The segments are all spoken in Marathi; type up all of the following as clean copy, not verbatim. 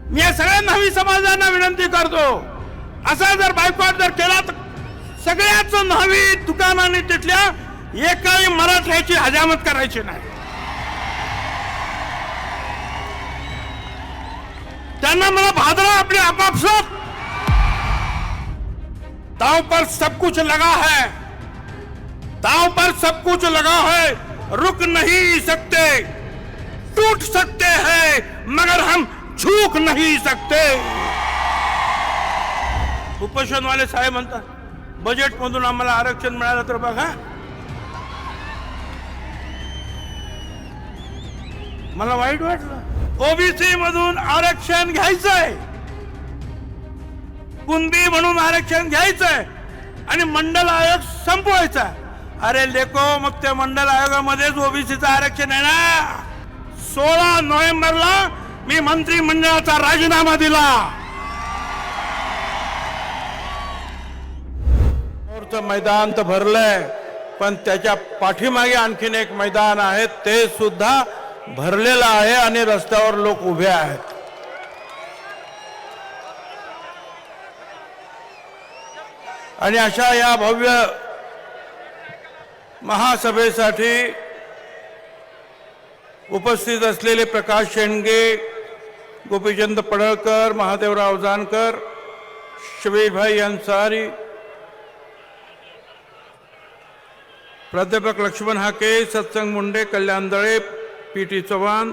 मी या सगळ्या न्हावी समाजांना विनंती करतो, असा जर बायकॉट जर केला तर सगळ्याच न्हावी दुकानांनी तिथल्या एकाही मराठ्याची हजामत करायची नाही. त्यांना मला भादरा अपने आपापसात दांव पर सब कुछ लगा है, दांव पर सब कुछ लगा है, रुक नहीं सकते, टूट सकते हैं मगर हम झुक नहीं सकते. उपोषण वाले साहेब म्हणतात बजेट मधून आम्हाला आरक्षण मिळालं तर बघा. मला वाईट वाटलं. ओबीसी मधून आरक्षण घ्यायचंय, कुणबी म्हणून आरक्षण घ्यायचंय आणि मंडल आयोग संपवायचा. अरे लेको, मग त्या मंडल आयोगामध्येच ओबीसीचं आरक्षण आहे ना. 16 नोव्हेंबरला मी मंत्रिमंडळाचा राजीनामा दिला. मैदान तर भरलंय, पण त्याच्या पाठीमागे आणखीन एक मैदान आहे, ते सुद्धा भरलेलं आहे आणि रस्त्यावर लोक उभे आहेत. आणि अशा या भव्य महासभेसाठी उपस्थित असलेले प्रकाश शेंडगे, गोपीचंद पडळकर, महादेवराव जानकर, शबीरभाई अन्सारी, प्राध्यापक लक्ष्मण हाके, सत्संग मुंडे, कल्याण दळे, पी.टी. चव्हाण,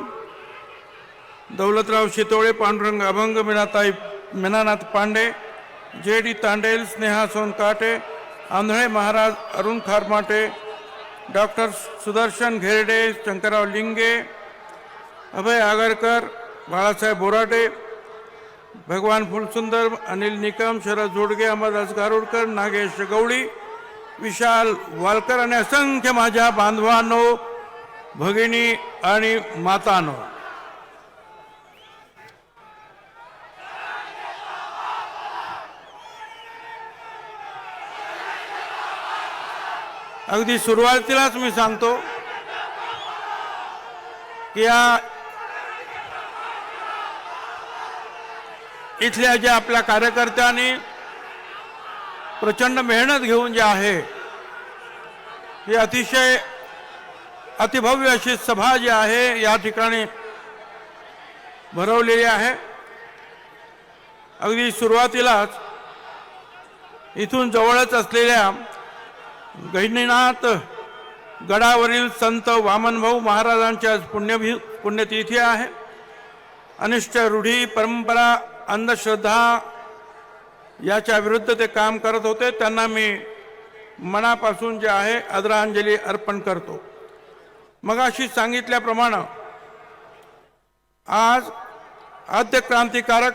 दौलतराव शितोळे, पांडुरंग अभंग, मीनानाथ पांडे, जे.डी. तांडेल, स्नेहा सोनकाटे, आंधळे महाराज, अरुण खारमाटे, डॉक्टर सुदर्शन घेरडे, शंकरराव लिंगे, अभय आगरकर, बाळासाहेब बोराटे, भगवान फुलसुंदर, अनिल निकम, शरद जोडगे, अमरदास गारुडकर, नागेश गवळी, विशाल वालकर आणि असंख्य माझ्या बांधवांनो, भगिनी आणि मातांनो, अगदी सुरुवातीलाच मी सांगतो की या इथल्या ज्या आपल्या कार्यकर्त्यांनी प्रचंड मेहनत घेऊन जे आहे, ही अतिशय अतिभव्य अशी सभा जी आहे या ठिकाणी भरवलेली आहे. अगदी सुरुवातीलाच इथून जवळच असलेल्या गहिनीनाथ गडावरील संत वामनभाऊ महाराजांच्या पुण्यतिथी आहे. अनिष्ट रूढी, परंपरा, अंधश्रद्धा याच्या विरुद्ध ते काम करत होते. त्यांना मी मनापासून जे आहे आदरांजली अर्पण करतो. मगाशी सांगितल्याप्रमाणे आज आद्य क्रांतिकारक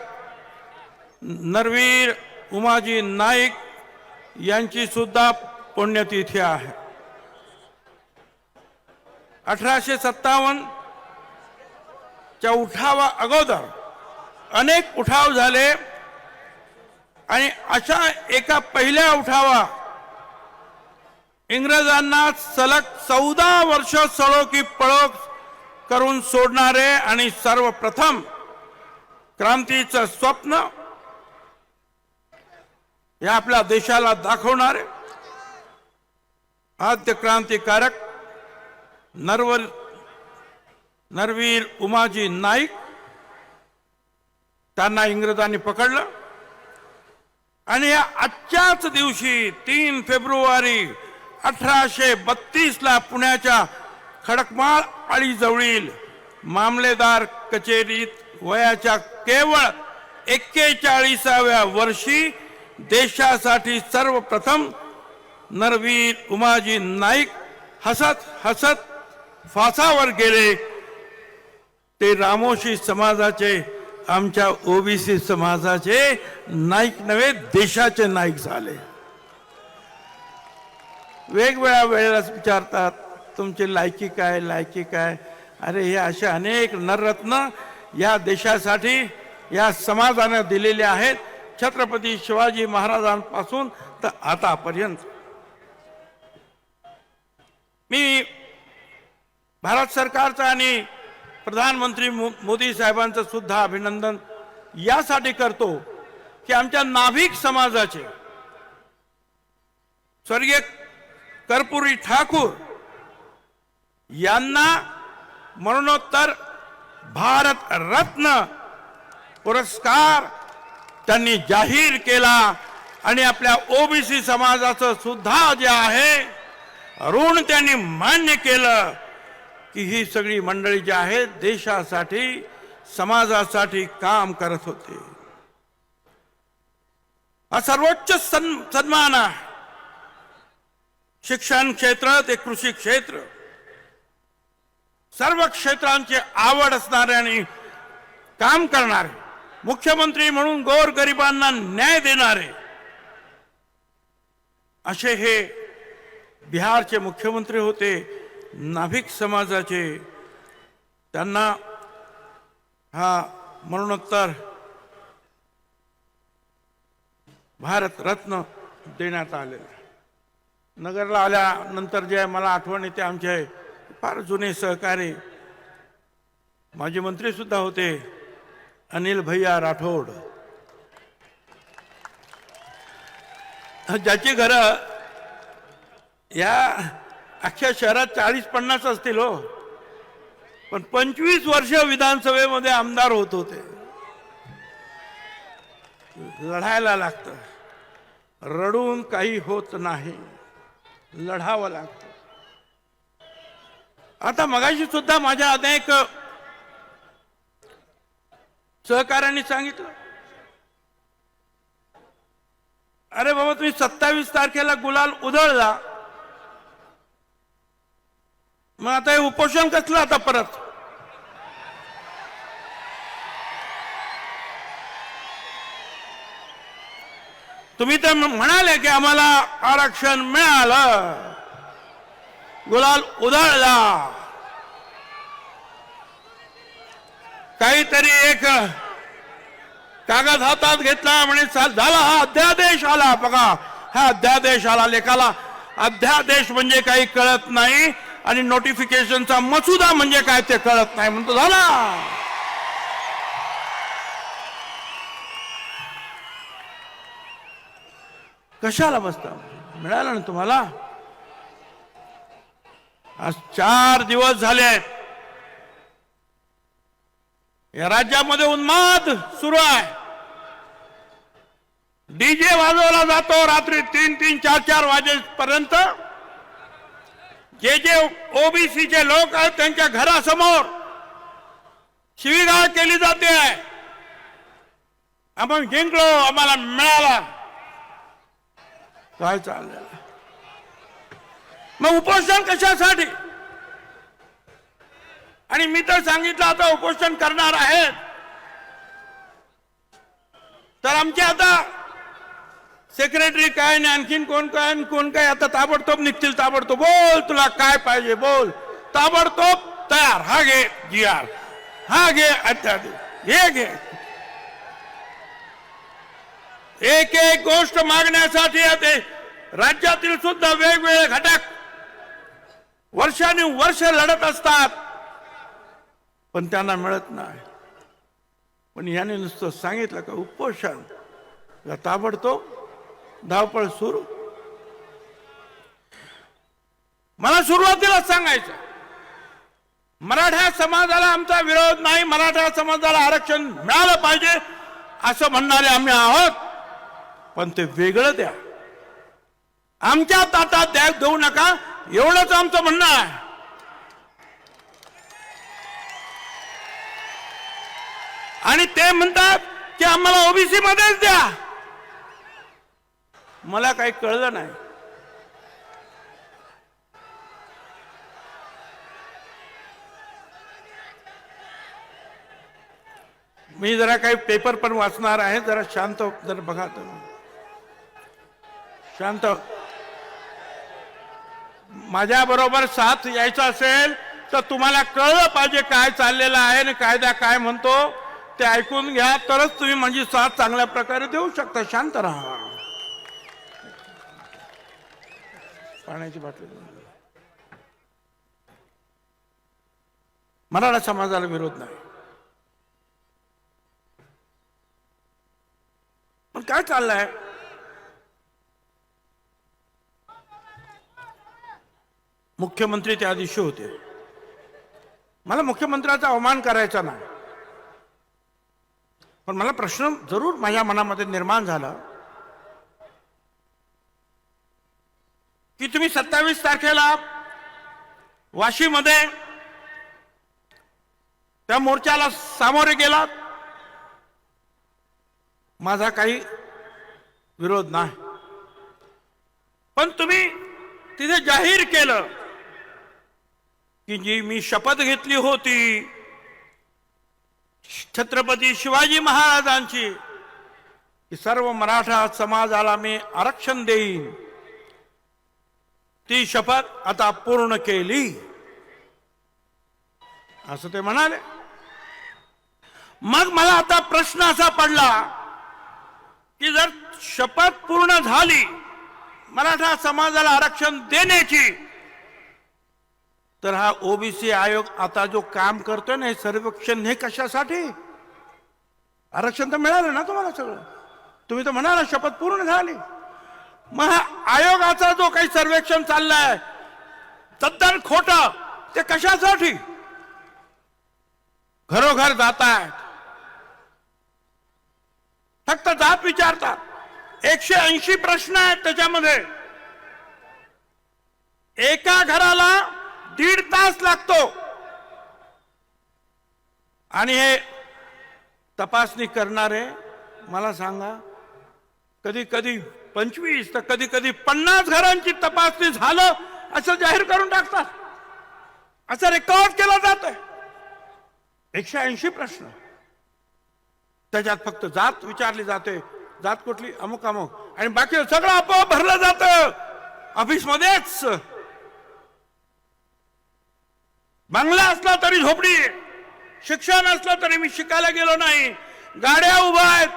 नरवीर उमाजी नाईक यांची सुद्धा पुण्यतिथी आहे. 1857 च्या उठावा अगोदर अनेक उठाव झाले आणि अशा एका पहिल्या उठावा इंग्रजांना सलग 14 वर्ष सळो की पळो करून सोडणारे आणि सर्वप्रथम क्रांतीचं स्वप्न या आपल्या देशाला दाखवणारे आद्य क्रांतिकारक नरवीर उमाजी नाईक, त्यांना इंग्रजांनी पकडलं आणि या आजच्याच दिवशी 3 फेब्रुवारी 1832 ला पुण्याच्या खडकमाळ आळीजवळील मामलेदार कचेरीत वयाच्या केवळ 41व्या वर्षी देशासाठी सर्वप्रथम नरवीर उमाजी नाईक हसत हसत फासावर गेले. ते रामोशी समाजाचे, आमच्या ओबीसी समाजाचे नाईक नव्हे, देशाचे नाईक झाले. वेगवेगळ्या वेळेला विचारतात तुमची लायकी काय, लायकी काय. अरे हे असे अनेक नररत्न या देशासाठी या समाजाने दिलेले आहेत, छत्रपती शिवाजी महाराजांपासून तर आतापर्यंत. मी भारत सरकारचा आणि प्रधानमंत्री मोदी साहेबांचं सुद्धा अभिनंदन यासाठी करतो की आमच्या नाभिक समाजाचे स्वर्गीय कर्पूरी ठाकूर यांना मरणोत्तर भारत रत्न पुरस्कार त्यांनी जाहीर केला आणि आपल्या ओबीसी समाजाचं सुद्धा जे आहे ऋण त्यांनी मान्य केलं की ही सगळी मंडळी जी आहेत देशासाठी समाजासाठी काम करत होते. हा सर्वोच्च सन्मान आहे. शिक्षण क्षेत्र ते कृषी क्षेत्र सर्व क्षेत्रांची आवड असणारे आणि काम करणारे मुख्यमंत्री म्हणून गोरगरिबांना न्याय देणारे असे हे बिहारचे मुख्यमंत्री होते. नाभिक समाजाचे त्यांना हा मरणोत्तर भारत रत्न देण्यात आलेला. नगरला आल्यानंतर जे मला आठवण येते आमचे फार जुने सहकारी माजी मंत्री सुद्धा होते अनिल भैया राठोड, ज्याची घरं या अख्ख्या शहरात 40-50 असतील हो, पण 25 वर्ष विधानसभेमध्ये आमदार होत होते. लढायला लागतं, रडून काही होत नाही, लढावं लागतं. आता मगाशी सुद्धा माझ्या अनेक सहकार्यांनी सांगितलं, अरे बाबा तुम्ही 27 तारखेला गुलाल उधळला, मग आता हे उपोषण कसलं आता परत? तुम्ही तर म्हणाले की आम्हाला आरक्षण मिळालं, गुलाल उधळला, काहीतरी एक कागद हातात घेतला म्हणे झाला हा अध्यादेश आला. बघा हा अध्यादेश आला. लेखाला अध्यादेश म्हणजे काही कळत नाही आणि नोटिफिकेशनचा मसुदा म्हणजे काय ते कळत नाही म्हणतो झाला. कशाला बसता? मिळालं ना तुम्हाला. आज 4 दिवस झाले या राज्यामध्ये उन्माद सुरू आहे. डीजे वाजवला जातो रात्री 3-3, 4-4 वाजेपर्यंत. जे जे ओबीसीचे लोक आहेत त्यांच्या घरासमोर शिवीगाळ केली जाते. आपण जिंकलो, आम्हाला मिळाला. काय चाललंय? मग उपोषण कशासाठी? आणि मी तर सांगितलं आता उपोषण करणार आहेत तर आमचे आता सेक्रेटरी काय आणि आणखीन कोण काय आता ताबडतोब निघतील. ताबडतोब बोल, तुला काय पाहिजे बोल, ताबडतोब तयार. हा घे GR, हा घे अध्यादेश, हे घे. एक एक गोष्ट मागण्यासाठी ते राज्यातील सुद्धा वेगवेगळे घटक वर्षानुवर्ष लढत असतात पण त्यांना मिळत नाही. पण याने नुसतं सांगितलं का उपोषण, ताबडतोब धावपळ सुरू. मला सुरुवातीला सांगायचं मराठा समाजाला आमचा विरोध नाही, मराठा समाजाला आरक्षण मिळालं पाहिजे असं म्हणणारे आम्ही आहोत, पण ते वेगळं द्या, आमच्या ताटात देऊ नका, एवढंच आमचं म्हणणं आहे. आणि ते म्हणतात की आम्हाला ओबीसी मध्येच द्या. मला काही कळलं नाही. मी जरा काही पेपर पण वाचणार आहे, जरा शांत जरा बघा तुम्ही, शांत. माझ्या बरोबर साथ यायचं असेल तर तुम्हाला कळलं पाहिजे काय चाललेलं आहे आणि कायदा काय म्हणतो ते ऐकून घ्या, तरच तुम्ही माझी साथ चांगल्या प्रकारे देऊ शकता. शांत राहा. पाण्याची बाटली. मराठा समाजाला विरोध नाही, काय चाललंय? मुख्यमंत्री त्या दिवशी होते. मला मुख्यमंत्र्याचा अवमान करायचा नाही, पण मला प्रश्न जरूर माझ्या मनामध्ये निर्माण झाला की तुम्ही 27 तारखेला वाशीमध्ये त्या मोर्चाला सामोरे गेलात. माझा काही विरोध नाही, पण तुम्ही तिथे जाहीर केलं की जी मी शपथ घेतली होती छत्रपती शिवाजी महाराजांची की सर्व मराठा समाजाला मी आरक्षण देईन, ती शपथ आता पूर्ण केली असं ते म्हणाले. मग मला आता प्रश्न असा पडला की जर शपथ पूर्ण झाली मराठा समाजाला आरक्षण देण्याची, तर हा ओबीसी आयोग आता जो काम करतोय ना, हे सर्वेक्षण, हे कशासाठी? आरक्षण तर मिळालं ना तुम्हाला सगळं, तुम्ही तर म्हणाला शपथ पूर्ण झाली. मग हा आयोगाचा जो काही सर्वेक्षण चाललाय तद्दन खोटं, ते कशासाठी? घरोघर जातायत, फक्त जात विचारतात. 180 प्रश्न आहेत त्याच्यामध्ये. एका घराला 1.5 तास लागतो आणि हे तपासणी करणारे मला सांगा, कधी कधी 25 तर कधी कधी 50 घरांची तपासणी झालं असं जाहीर करून टाकतात. असं रेकॉर्ड केलं जातंय. 180 प्रश्न, त्याच्यात फक्त जात विचारली जाते, जात कुठली, अमुक अमुक, आणि बाकी सगळं आपोआप भरलं जातं ऑफिस मध्येच. बंगला असला तरी झोपडी, शिक्षण असलं तरी मी शिकायला गेलो नाही, गाड्या उभ्या आहेत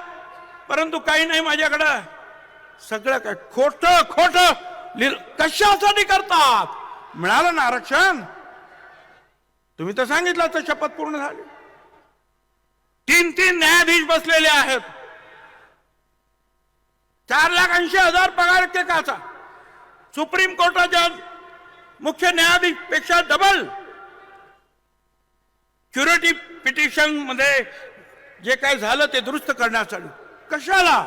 परंतु काही नाही माझ्याकडं. सगळं काय खोटं खोटं कशासाठी करतात? मिळालं ना आरक्षण, तुम्ही तर सांगितलं तर शपथ पूर्ण झाली. 3 न्यायाधीश बसलेले आहेत. 4,80,000 पगार एकेकाचा. सुप्रीम कोर्टाच्या मुख्य न्यायाधीश पेक्षा डबल. क्युरेटिव्ह पिटिशन मध्ये जे काय झालं ते दुरुस्त करण्यासाठी. कशाला?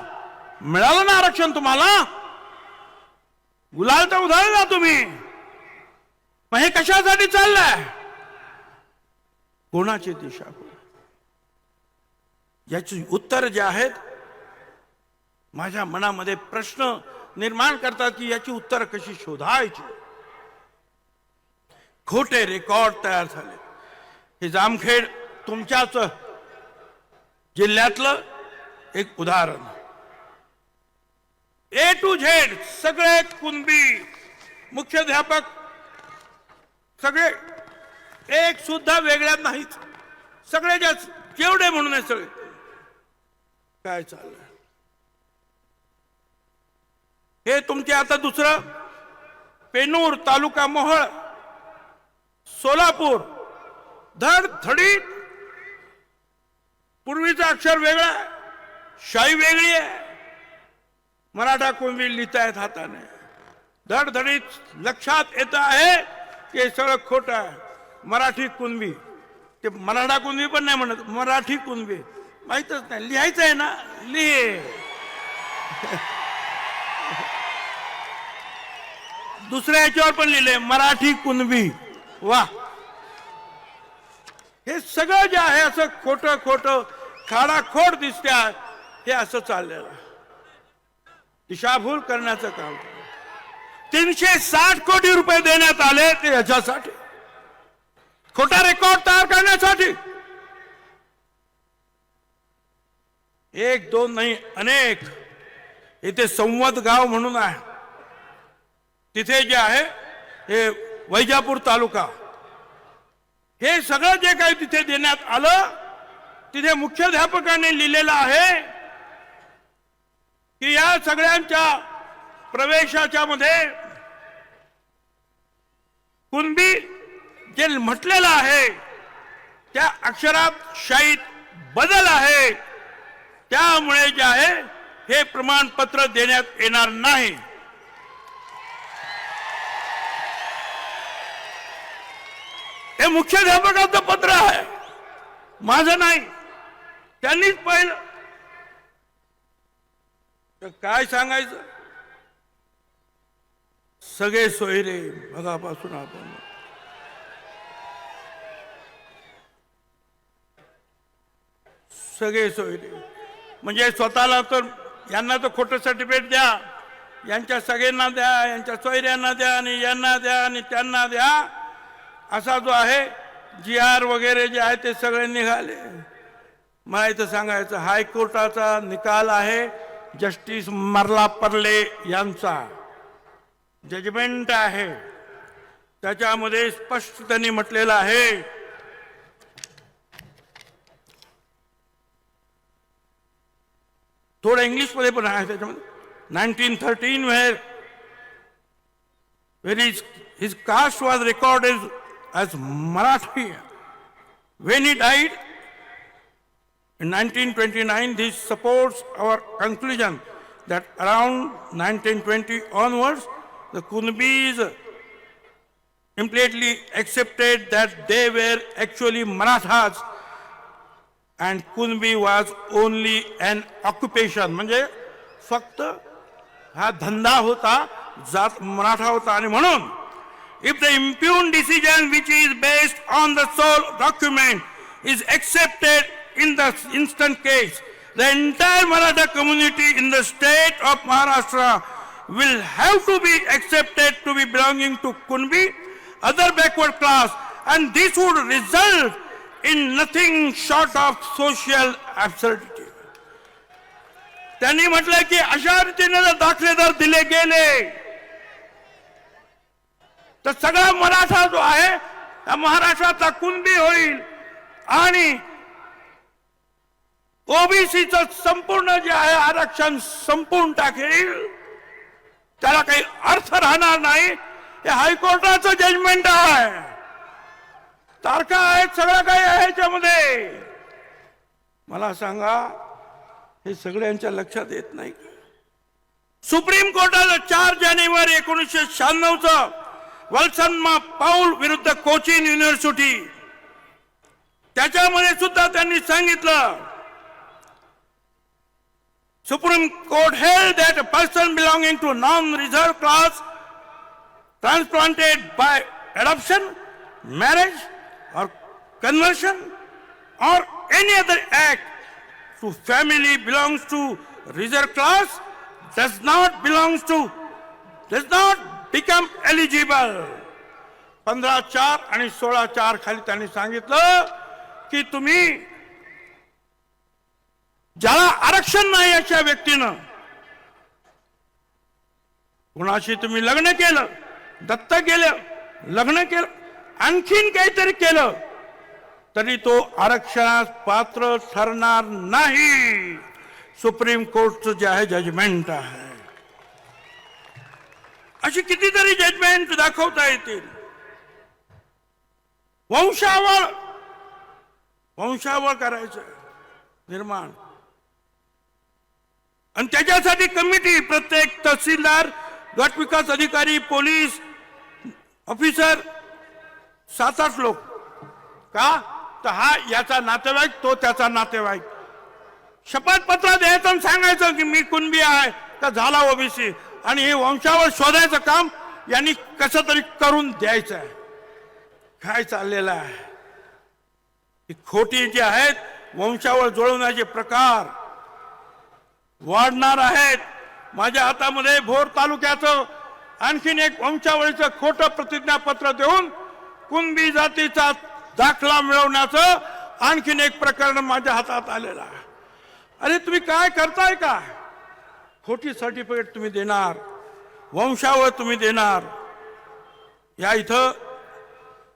मिळालं ना आरक्षण तुम्हाला, गुलाल तर उधळला तुम्ही. मग हे कशासाठी चाललंय? कोणाची दिशा? याची उत्तर जे आहेत माझ्या मनामध्ये प्रश्न निर्माण करतात की याची उत्तर कशी शोधायची. खोटे रेकॉर्ड तयार झाले. हे जामखेड तुमच्याच जिल्ह्यातलं एक उदाहरण. A to Z सगळे कुणबी, मुख्याध्यापक सगळे, एक सुद्धा वेगळ्यात नाहीत. सगळे जेवढे म्हणून सगळे. काय चाललंय हे तुमचे? आता दुसरं पेनूर तालुका मोहोळ सोलापूर, धडधडीत. पूर्वीचा अक्षर वेगळा, शाई वेगळी आहे. मराठा कुणबी लिहितायत हाताने. धडधडीत लक्षात येत आहे की हे सगळं खोटं आहे. मराठी कुणबी, ते मराठा कुणबी पण नाही म्हणत, मराठी कुणबी. माहितच नाही, लिहायचं आहे ना, लिहे. दुसऱ्या याच्यावर पण लिहिले मराठी कुणबी. वा, हे सगळं जे आहे असं खोटं खोटं खाडाखोड दिसते आहे. हे असं चाललेलं दिशाभूल करण्याचं काम. 360 कोटी रुपये देण्यात आले ते याच्यासाठी, खोटा रेकॉर्ड तयार करण्यासाठी. 1 2 नाही, अनेक. इथे संवत गाव म्हणून आहे, तिथे जे आहे हे वैजापूर तालुका, हे सगळं जे काही तिथे देण्यात आलं, तिथे मुख्याध्यापकाने लिहिलेलं आहे की या सगळ्यांच्या प्रवेशाच्या मध्ये कुणबी जे म्हटलेलं आहे त्या अक्षरात शाईत बदल आहे. त्यामुळे जे आहे हे प्रमाणपत्र देण्यात येणार नाही. हे मुख्याध्यापकाचं पत्र आहे, माझं नाही. त्यांनीच पाहिलं तर काय सांगायचं. सगळे सोयरे बघापासून आपण सगळे सोयरे म्हणजे स्वतःला तर यांना तर खोटं सर्टिफिकेट द्या, यांच्या सगळ्यांना द्या, यांच्या सोयऱ्यांना द्या आणि यांना द्या आणि त्यांना द्या, असा जो आहे GR वगैरे जे आहे ते सगळे निघाले. मला इथं सांगायचं हायकोर्टाचा निकाल आहे, जस्टिस मर्लापर्ले यांचा जजमेंट आहे, त्याच्यामध्ये स्पष्ट त्यांनी म्हटलेलं आहे थोडं इंग्लिश मध्ये पण आहे त्याच्यामध्ये. 1913 where his caste was recorded as Marathi. When he died in 1929, this supports our conclusion that around 1920 onwards, the Kunbis implicitly accepted that they were actually Marathas and Kunbi was only an occupation. म्हणजे फक्त हा धंदा होता, जात मराठा होता. आणि म्हणून if the impugned decision which is based on the sole document is accepted in the instant case, the entire Maratha community in the state of Maharashtra will have to be accepted to be belonging to Kunbi, other backward class, and this would result in nothing short of social absurdity. त्यांनी म्हटलं की अशा रीतीने जर दाखले जर दिले गेले तर सगळा मराठा जो आहे महाराष्ट्राचा कुणबी होईल आणि ओबीसीचं संपूर्ण जे आहे आरक्षण संपून टाकेल, त्याला काही अर्थ राहणार नाही. हे हायकोर्टाचं जजमेंट आहे, तारखा आहेत, सगळं काही आहे त्यामध्ये. मला सांगा हे सगळ्यांच्या लक्षात येत नाही. सुप्रीम कोर्टानं 4 जानेवारी 1996 वल्सन्मा पाऊल विरुद्ध कोचिन युनिव्हर्सिटी, त्याच्यामध्ये सुद्धा त्यांनी सांगितलं Supreme Court held that a person belonging to non-reserved class transplanted by adoption, marriage or conversion or any other act to family belongs to reserved class does not become eligible. 15(4) आणि 16(4) खाली त्यांनी सांगितलं की तुम्ही ज्याला आरक्षण नाही अशा व्यक्तीनं कुणाशी तुम्ही लग्न केलं, दत्तक गेलं, लग्न केलं, आणखीन काहीतरी केलं तरी तो आरक्षणास पात्र ठरणार नाही. सुप्रीम कोर्टचं जे आहे जजमेंट आहे. अशी कितीतरी जजमेंट दाखवता येतील. वंशावळ करायचं निर्माण आणि त्याच्यासाठी कमिटी, प्रत्येक तहसीलदार, गट विकास अधिकारी, पोलीस ऑफिसर 7-8 लोक. का तर हा याचा नातेवाईक, तो त्याचा नातेवाईक. शपथपत्र द्यायचं आणि सांगायचं की मी कुणबी आहे तर झाला ओबीसी, आणि हे वंशावळ शोधायचं काम यांनी कसं तरी करून द्यायचं आहे. काय चाललेलं आहे. खोटी जे आहेत वंशावळ जुळवण्याचे प्रकार वाढणार आहेत. माझ्या हातामध्ये भोर तालुक्याचं आणखीन एक वंशावळीचं खोटं प्रतिज्ञापत्र देऊन कुणबी जातीचा दाखला मिळवण्याचं आणखीन एक प्रकरण माझ्या हातात आलेलं आहे. अरे तुम्ही काय करताय का. खोटी सर्टिफिकेट तुम्ही देणार, वंशावळ तुम्ही देणार. या इथं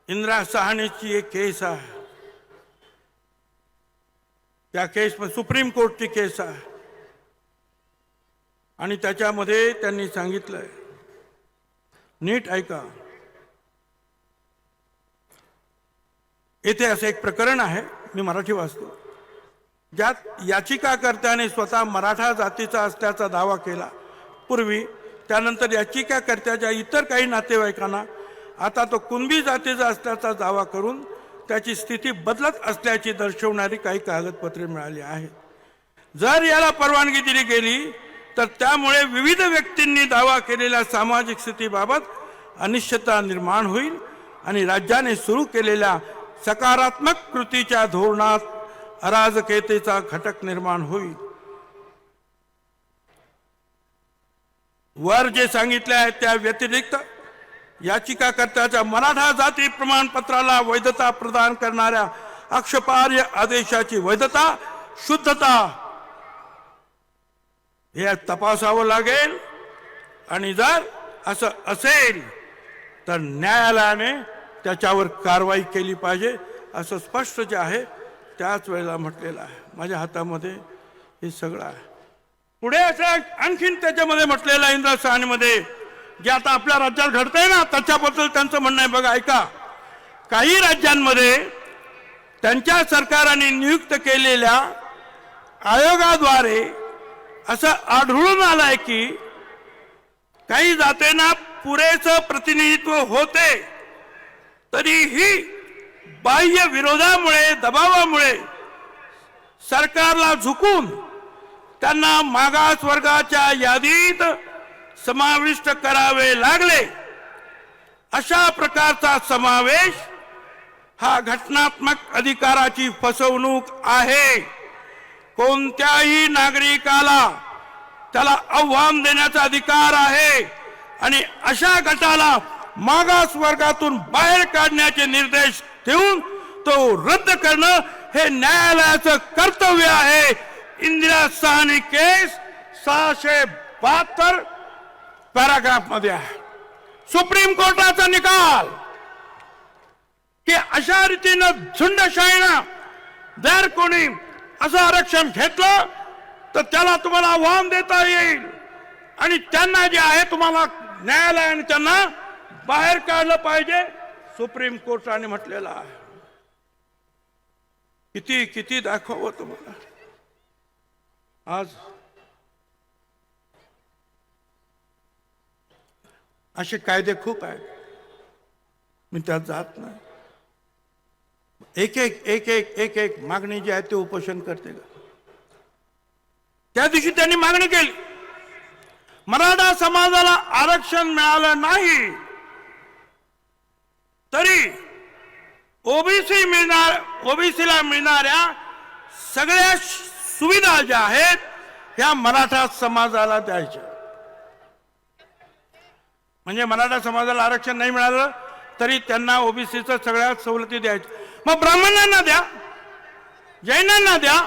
इंदिरा सहानीची एक केस आहे, त्या केस सुप्रीम कोर्टची केस आहे आणि त्याच्यामध्ये त्यांनी सांगितलंय, नीट ऐका. येथे असं एक प्रकरण आहे, मी मराठी वाचतो. ज्यात याचिकाकर्त्याने स्वतः मराठा जातीचा असल्याचा दावा केला पूर्वी, त्यानंतर याचिकाकर्त्याच्या इतर काही नातेवाईकांना आता तो कुणबी जातीचा असल्याचा दावा करून त्याची स्थिती बदलत असल्याची दर्शवणारी काही कागदपत्रे मिळाली आहेत. जर याला परवानगी दिली गेली तर त्यामुळे विविध व्यक्तींनी दावा केलेल्या सामाजिक स्थितीबाबत अनिश्चितता निर्माण होईल आणि राज्याने सुरू केलेल्या सकारात्मक कृतीच्या धोरणात अराजकतेचा घटक निर्माण होईल. वर जे सांगितले आहे त्या व्यतिरिक्त याचिकाकर्त्याच्या मराठा जाती प्रमाणपत्राला वैधता प्रदान करणाऱ्या आक्षेपार्ह आदेशाची वैधता, शुद्धता हे तपासावं लागेल आणि जर असं असेल तर न्यायालयाने त्याच्यावर कारवाई केली पाहिजे असं स्पष्ट जे आहे त्याच वेळेला म्हटलेलं आहे. माझ्या हातामध्ये हे सगळं आहे. पुढे असं आणखीन त्याच्यामध्ये म्हटलेलं आहे इंद्रसानीमध्ये जे आता आपल्या राज्यात घडतंय ना त्याच्याबद्दल त्यांचं म्हणणं आहे. बघा, ऐका. काही राज्यांमध्ये त्यांच्या सरकाराने नियुक्त केलेल्या आयोगाद्वारे असं आढळून आलंय की काही जातींना पुरेसं प्रतिनिधित्व होते तरीही बाह्य विरोधामुळे, दबावामुळे सरकारला झुकून त्यांना मागास वर्गाच्या यादीत समाविष्ट करावे लागले. अशा प्रकारचा समावेश हा घटनात्मक अधिकाराची फसवणूक आहे. कोणत्याही नागरिकाला त्याला आव्हान देण्याचा अधिकार आहे आणि अशा गटाला मागास वर्गातून बाहेर काढण्याचे निर्देश देऊन तो रद्द करणं हे न्यायालयाचं कर्तव्य आहे. इंदिरा साहनी केस 672 पॅराग्राफ मध्ये आहे. सुप्रीम कोर्टाचा निकाल की अशा रीतीनं झुंडशाहीनं जर कोणी असं आरक्षण घेतलं तर त्याला तुम्हाला आव्हान देता येईल आणि त्यांना जे आहे तुम्हाला न्यायालयाने त्यांना बाहेर काढलं पाहिजे. सुप्रीम कोर्टाने म्हटलेलं आहे. किती किती दाखवावं तुम्हाला. आज असे कायदे खूप आहेत, मी त्यात जात नाही. एक एक एक एक एक एक मागणी जी आहे ते उपोषण करते. त्या दिवशी त्यांनी मागणी केली, मराठा समाजाला आरक्षण मिळालं नाही तरी ओबीसीला मिळणाऱ्या सगळ्या सुविधा ज्या आहेत ह्या मराठा समाजाला द्यायच्या. म्हणजे मराठा समाजाला आरक्षण नाही मिळालं तरी त्यांना ओबीसीच्या सगळ्या सवलती द्यायच्या. मग ब्राह्मणांना द्या, जैनांना द्या,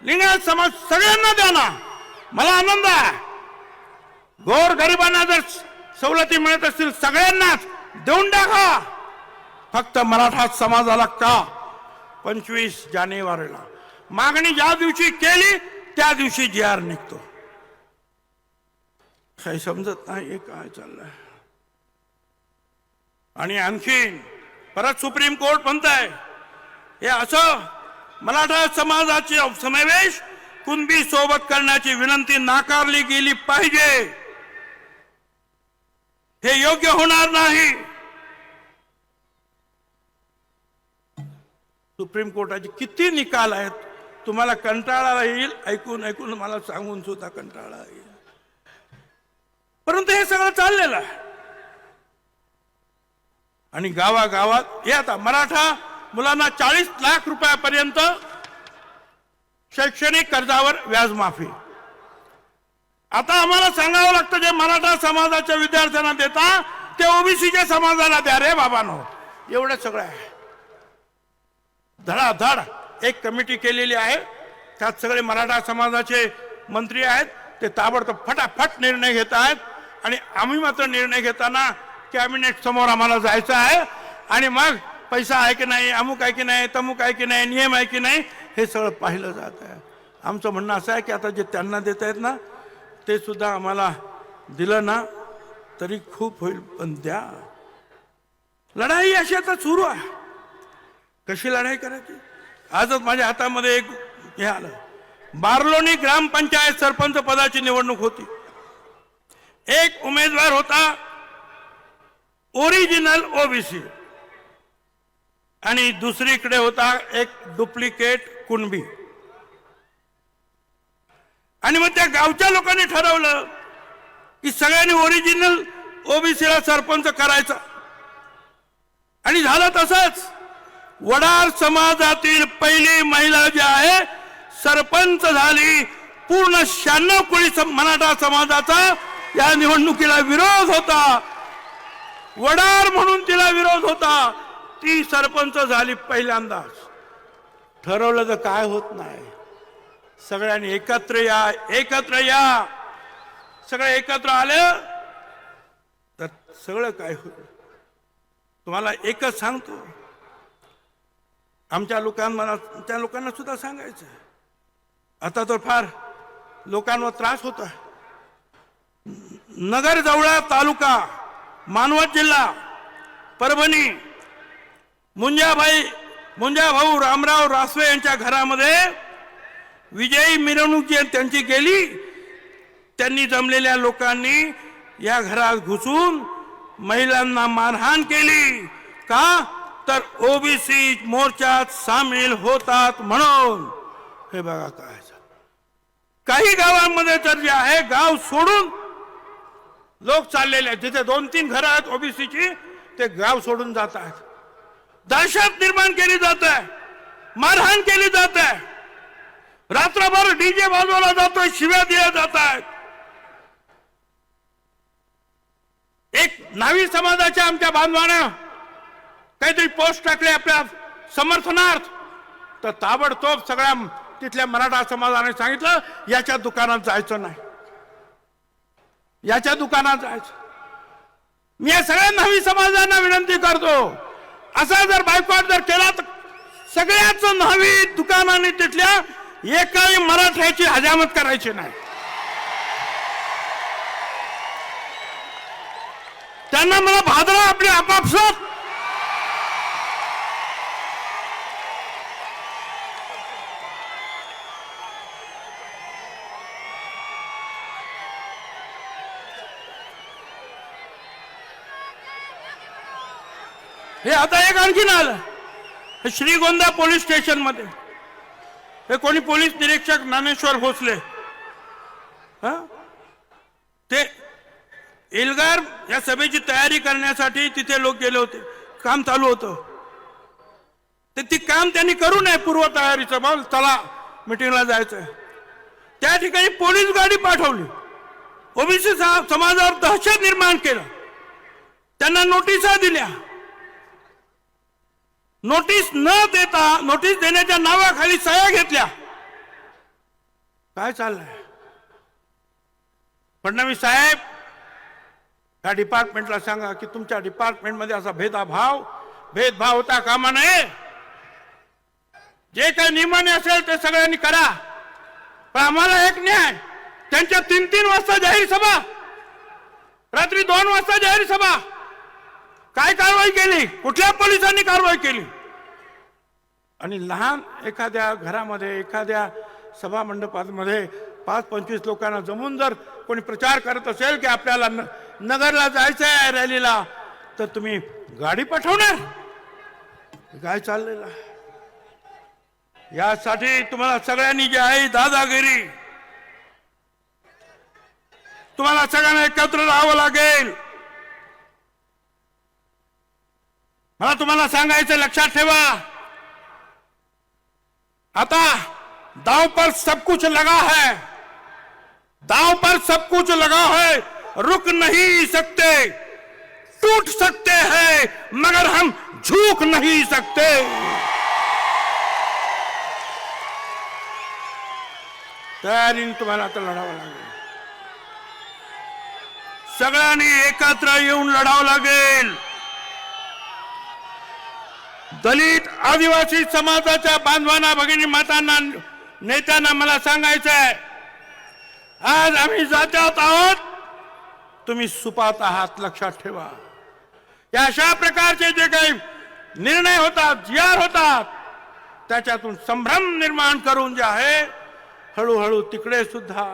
लिंगायत समाज सगळ्यांना द्या ना. मला आनंद आहे. गोर गरिबांना जर सवलती मिळत असतील सगळ्यांनाच देऊन टाका. फक्त मराठा समाजाला का? 25 जानेवारीला मागणी ज्या दिवशी केली त्या दिवशी जी.आर. निघतो. काही समजत नाही हे काय चाललंय. आणि आणखीन परत सुप्रीम कोर्ट म्हणताय हे असं मराठा समाजाचे समावेश कुणबी सोबत करण्याची विनंती नाकारली गेली पाहिजे. हे योग्य होणार नाही. सुप्रीम कोर्टाचे किती निकाल आहेत तुम्हाला कंटाळा येईल. ऐकून ऐकून मला सांगून सुद्धा कंटाळा येईल. परंतु हे सगळं चाललेलं आहे. आणि गावागावात हे आता मराठा मुलांना 40 लाख रुपयापर्यंत शैक्षणिक कर्जावर व्याज माफी. आता आम्हाला सांगावं लागतं जे मराठा समाजाच्या विद्यार्थ्यांना देता ते ओबीसीच्या समाजाला द्या रे बाबांनो. एवढं सगळं आहे. धडाधड एक कमिटी केलेली आहे. त्यात सगळे मराठा समाजाचे मंत्री आहेत. ते ताबडतोब फटाफट निर्णय घेत आहेत. आणि आम्ही मात्र निर्णय घेताना कॅबिनेट समोर आम्हाला जायचं आहे आणि मग पैसा आहे की नाही, अमुक आहे की नाही, तमुक आहे की नाही, नियम आहे की नाही, हे सगळं पाहिलं जात आहे. आमचं म्हणणं असं आहे की आता जे त्यांना देत आहेत ना ते सुद्धा आम्हाला दिलं ना तरी खूप होईल, पण द्या. लढाई अशी आता सुरू आहे. कशी लढाई करायची? आजच माझ्या हातामध्ये एक हे आलं. बार्लोनी ग्रामपंचायत सरपंच पदाची निवडणूक होती. एक उमेदवार होता ओरिजिनल ओबीसी आणि दुसरीकडे होता एक डुप्लिकेट कुणबी. आणि मग त्या गावच्या लोकांनी ठरवलं की सगळ्यांनी ओरिजिनल ओबीसीला सरपंच करायचा. आणि झालं तसंच. वडार समाजातील पहिली महिला जी आहे सरपंच झाली. पूर्ण 96 कोळी मराठा समाजाचा या निवडणुकीला विरोध होता. वडार म्हणून तिला विरोध होता. ती सरपंच झाली पहिल्यांदाच. ठरवलं तर काय होत नाही. सगळ्यांनी एकत्र या, एकत्र या. सगळे एकत्र आले तर सगळं काय होत. तुम्हाला एकच सांगतो, आमच्या लोकांना सुद्धा सांगायचं. आता तर फार लोकांवर त्रास होता. नगर जवळा तालुका, मानवत जिल्हा, परभणी, मुंजाभाऊ रामराव रासवे यांच्या घरामध्ये विजयी मिरवणूक जी त्यांची गेली. त्यांनी जमलेल्या लोकांनी या घरात घुसून महिलांना मारहाण केली. का तर ओबीसी मोर्चात सामील होतात म्हणून. हे बघा काय. काही गावांमध्ये तर जे आहे गाव सोडून लोक चाललेले आहेत. जिथे 2-3 घरं आहेत ओबीसीची ते गाव सोडून जात आहेत. दहशत निर्माण केली जात आहे, मारहाण केली जात आहे. रात्रभर डीजे वाजवला जातोय, शिव्या दिल्या जात आहेत. एक न्हावी समाजाच्या आमच्या बांधवानं काहीतरी पोस्ट टाकले आपल्या समर्थनार्थ, तर ताबडतोब सगळ्या तिथल्या मराठा समाजाने सांगितलं याच्या दुकानात जायचं नाही, याच्या दुकानात जायचं. मी या सगळ्या न्हावी समाजांना विनंती करतो, असा जर बायकॉट जर केला तर सगळ्याच न्हावी दुकानाने तिथल्या एकाही मराठ्याची हजामत करायची नाही. त्यांना मला भादरा आपली आपापसात हे आता एक आणखीन आलं. श्रीगोंदा पोलीस स्टेशन मध्ये हे कोणी पोलीस निरीक्षक ज्ञानेश्वर भोसले ते एल्गार या सभेची तयारी करण्यासाठी तिथे लोक गेले होते. काम चालू होतं. ते काम त्यांनी करू नये पूर्व तयारीचं. बोल चला मिटिंगला जायचंय. त्या ठिकाणी पोलीस गाडी पाठवली. ओबीसी समाजावर दहशत निर्माण केलं. त्यांना नोटिसा दिल्या. नोटीस न देता नोटीस देण्याच्या नावाखाली सह्या घेतल्या. काय चाललंय? फडणवीस साहेब या डिपार्टमेंटला सांगा की तुमच्या डिपार्टमेंटमध्ये असा भेदभाव होता कामा नये. जे काही नियमाने असेल ते सगळ्यांनी करा. पण आम्हाला एक न्याय. त्यांच्या 3-3 वाजता जाहीर सभा, रात्री 2 वाजता जाहीर सभा. काय कारवाई केली? कुठल्या पोलिसांनी कारवाई केली? आणि लहान एखाद्या घरामध्ये एखाद्या सभा मंडपामध्ये 5-25 लोकांना जमून जर कोणी प्रचार करत असेल की आपल्याला नगरला जायचं आहे रॅलीला, तर तुम्ही गाडी पाठवणार? काय चाललेलं? यासाठी तुम्हाला सगळ्यांनी जे आहे दादागिरी, तुम्हाला सगळ्यांना एकत्र राहावं लागेल. मला तुम्हाला सांगायचं, लक्षात ठेवा, आता दांव पर सब कुछ लगा है, दांव पर सब कुछ लगा है. रुक नहीं सकते, टूट सकते हैं, मगर हम झुक नहीं सकते. तयारीने तुम्हाला आता लढावं लागेल. सगळ्यांनी एकत्र येऊन लढावं लागेल. दलित आदिवासी समाजाच्या बांधवांना, भगिनी मातांना, नेत्यांना मला सांगायचं आहे, आज आम्ही जात्यात आहोत, तुम्ही सुपात आहात. लक्षात ठेवा. या अशा प्रकारचे जे काही निर्णय होतात, जी आर होतात, त्याच्यातून संभ्रम निर्माण करून जे आहे हळूहळू तिकडे सुद्धा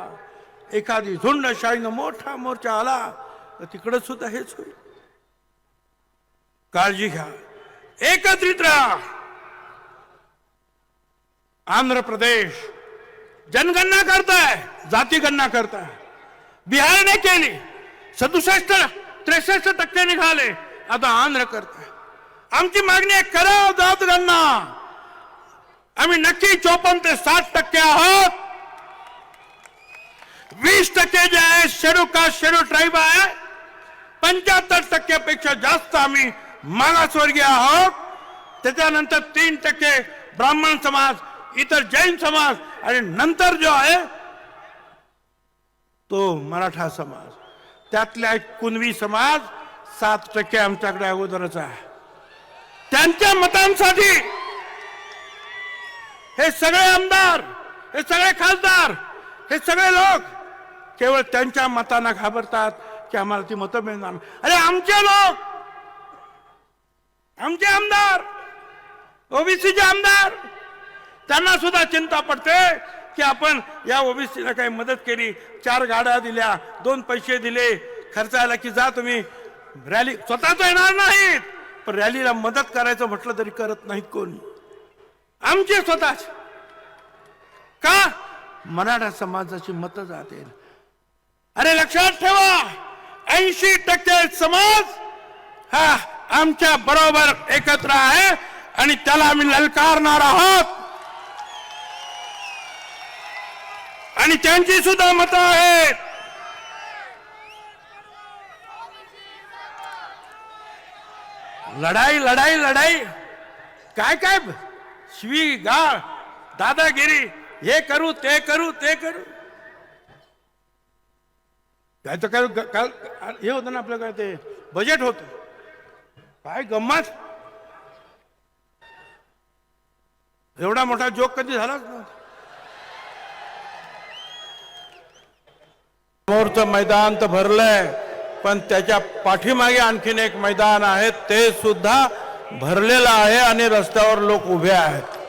एखादी झुंडशाहीनं मोठा मोर्चा आला तर तिकडे सुद्धा हेच होईल. काळजी घ्या, एकत्रित राहा. आंध्र प्रदेश जनगणना करताय, जातीगणना करताय. बिहारने केली, 67-63% निघाले. आता आंध्र करताय. आमची मागणी आहे, करा जातगणना. आम्ही नक्की 54 ते 60% आहोत. 20% जे आहे शेड्यूल कास्ट शेड्यूल ट्राईब आहे. 75% पेक्षा जास्त आम्ही मागासवर्गीय आहोत. त्याच्यानंतर 3% ब्राह्मण समाज, इतर जैन समाज आणि नंतर जो आहे तो मराठा समाज. त्यातला एक कुणबी समाज 7% आमच्याकडे अगोदरच आहे. त्यांच्या मतांसाठी हे सगळे आमदार, हे सगळे खासदार, हे सगळे लोक केवळ त्यांच्या मतांना घाबरतात की आम्हाला ती मतं मिळणार. अरे आमचे लोक, आमचे आमदार, ओबीसीचे आमदार, त्यांना सुद्धा चिंता पडते की आपण या ओबीसीला काही मदत केली, 4 गाड्या दिल्या, 2 पैसे दिले खर्चायला की जा तुम्ही रॅली. स्वतःच येणार नाहीत पण रॅलीला मदत करायचं म्हटलं तरी करत नाहीत कोणी. आमचे स्वतःच का? मराठा समाजाची मतं जाते. अरे लक्षात ठेवा, 80% समाज हा आमच्या बरोबर एकत्र आहे आणि त्याला आम्ही ललकारणार आहोत. आणि त्यांची सुद्धा मतं आहेत. लढाई लढाई लढाई काय काय शिवी गाळ, दादागिरी, हे करू ते करू ते करू. काय तर काय काल हे होतं ना आपलं, काय ते बजेट होतं, काय गंमत. एवढा मोठा जोक कधी झालाच नव्हता. समोरचं मैदान तर भरलंय पण त्याच्या पाठीमागे आणखीन एक मैदान आहे, ते सुद्धा भरलेलं आहे आणि रस्त्यावर लोक उभे आहेत.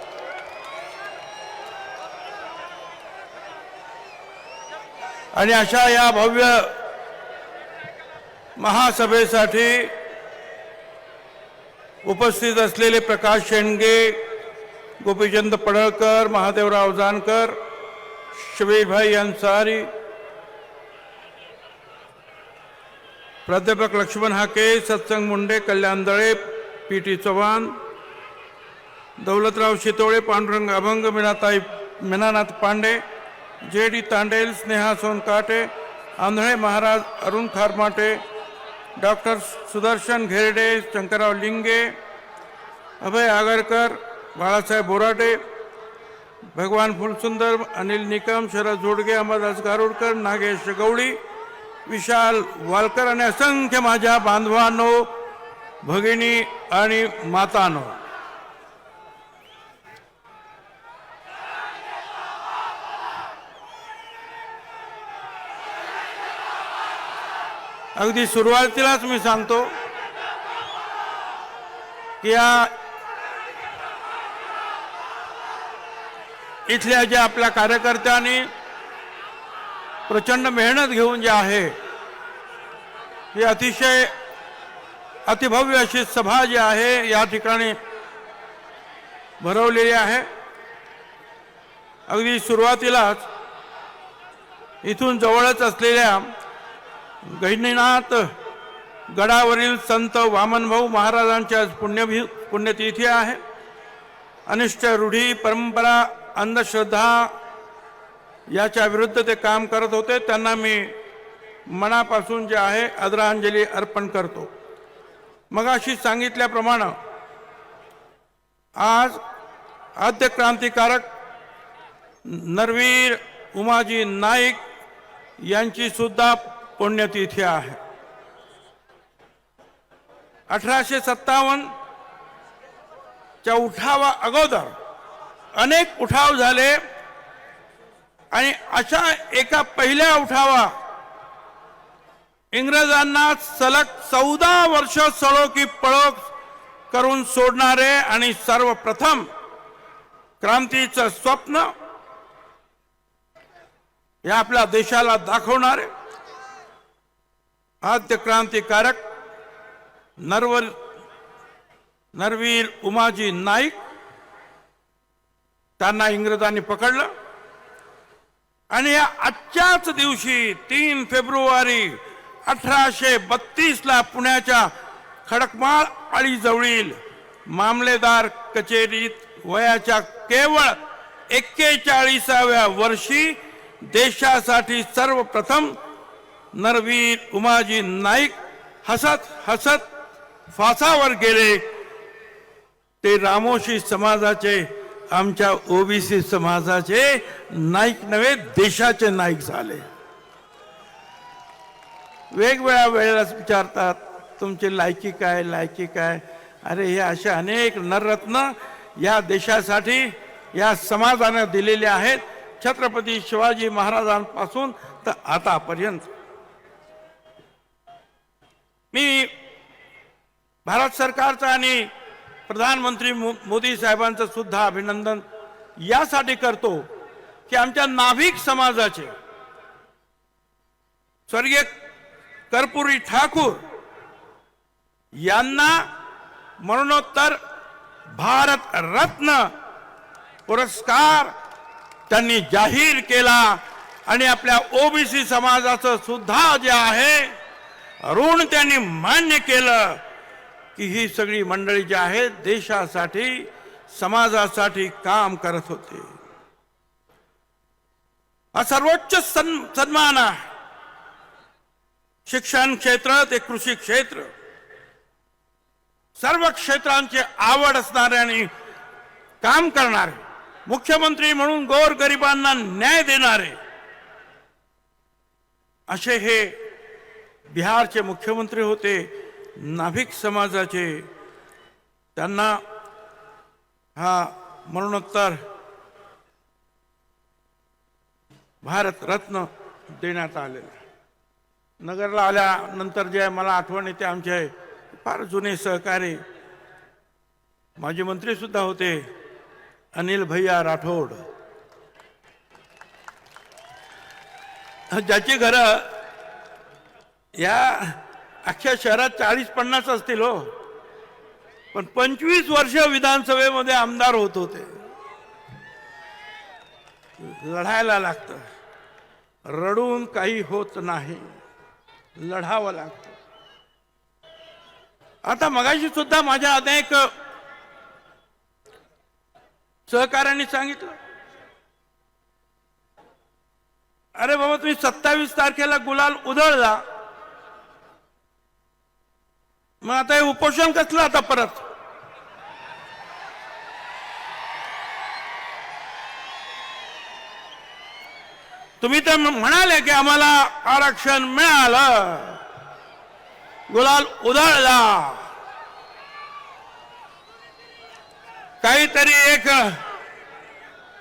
आणि अशा या भव्य महासभेसाठी उपस्थित असलेले प्रकाश शेंडगे, गोपीचंद पडळकर, महादेवराव जानकर, शबीरभाई अन्सारी, प्राध्यापक लक्ष्मण हाके, सत्संग मुंडे, कल्याण दळे, पी.टी. चव्हाण, दौलतराव शितोळे, पांडुरंग अभंग, मीनानाथ पांडे, जे.डी. तांडेल, स्नेहा सोनकाटे, आंधळे महाराज, अरुण खारमाटे, डॉक्टर सुदर्शन घेरडे, शंकरराव लिंगे, अभय आगरकर, बाळासाहेब बोराटे, भगवान फुलसुंदर, अनिल निकम, शरद जोडगे, अमरदास गारुडकर, नागेश गवळी, विशाल वालकर आणि असंख्य माझ्या बांधवांनो, भगिनी आणि मातांनो, अगदी सुरुवातीलाच मी सांगतो की या इथल्या ज्या आपल्या कार्यकर्त्यांनी प्रचंड मेहनत घेऊन जे आहे ही अतिशय अतिभव्य अशी सभा जी आहे या ठिकाणी भरवलेली आहे. अगदी सुरुवातीलाच इथून जवळच असलेल्या गहिनीनाथ गडावरील संत वामनभाऊ महाराजांची आज पुण्यतिथी आहे. अनिष्ट रूढी, परंपरा, अंधश्रद्धा याच्या विरुद्ध ते काम करत होते. त्यांना मी मनापासून जे आहे आदरांजली अर्पण करतो. मगाशी सांगितल्याप्रमाणे आज आद्य क्रांतिकारक नरवीर उमाजी नाईक यांची सुद्धा पुण्यतिथी आहे. 1857 च्या उठावा अगोदर अनेक उठाव झाले आणि अशा एका पहिल्या उठावा इंग्रजांना सलग 14 वर्ष सळो की पळो करून सोडणारे आणि सर्वप्रथम क्रांतीचं स्वप्न या आपल्या देशाला दाखवणारे आद्य क्रांतिकारक नरवीर उमाजी नाईक, त्यांना इंग्रजांनी पकडलं आणि या आजच्याच दिवशी 3 फेब्रुवारी 1832 ला पुण्याच्या खडकमाळ आळीजवळील मामलेदार कचेरीत वयाच्या केवळ 41व्या वर्षी देशासाठी सर्वप्रथम नरवीर उमाजी नाईक हसत हसत फासावर गेले. ते रामोशी समाजाचे, आमच्या ओबीसी समाजाचे नाईक नव्हे, देशाचे नाईक झाले. वेगवेगळ्या वेळेला विचारतात तुमची लायकी काय, लायकी काय. अरे हे असे अनेक नररत्न या देशासाठी, या समाजाने दिलेले आहेत, छत्रपती शिवाजी महाराजांपासून तर आतापर्यंत. मी भारत सरकारचा आणि प्रधानमंत्री मोदी साहेबांचं सुद्धा अभिनंदन यासाठी करतो की आमच्या नाभिक समाजाचे स्वर्गीय कर्पूरी ठाकूर यांना मरणोत्तर भारत रत्न पुरस्कार त्यांनी जाहीर केला आणि आपल्या ओबीसी समाजाचं सुद्धा जे आहे ऋण त्यांनी मान्य केलं की ही सगळी मंडळी जी आहेत देशासाठी, समाजासाठी काम करत होते. हा सर्वोच्च सन्मान आहे. शिक्षण क्षेत्र ते कृषी क्षेत्र, सर्व क्षेत्रांची आवड असणारे आणि काम करणारे, मुख्यमंत्री म्हणून गोरगरिबांना न्याय देणारे असे हे बिहारचे मुख्यमंत्री होते, नाभिक समाजाचे. त्यांना हा मरणोत्तर भारत रत्न देण्यात आलेला. नगरला आल्यानंतर जे मला आठवण येते, आमचे फार जुने सहकारी माजी मंत्री सुद्धा होते, अनिल भैया राठोड, ज्याची घरं या अख्ख्या शहरात 40-50 असतील हो, पण 25 वर्ष विधानसभेमध्ये आमदार होत होते. लढायला लागतं, रडून काही होत नाही, लढावं लागतं. आता मगाशी सुद्धा माझ्या अनेक सहकार्यांनी सांगितलं, अरे बाबा तुम्ही 27 तारखेला गुलाल उधळला, मग आता हे उपोषण कसलं आता परत? तुम्ही तर म्हणाले की आम्हाला आरक्षण मिळालं, गुलाल उधळला, काहीतरी एक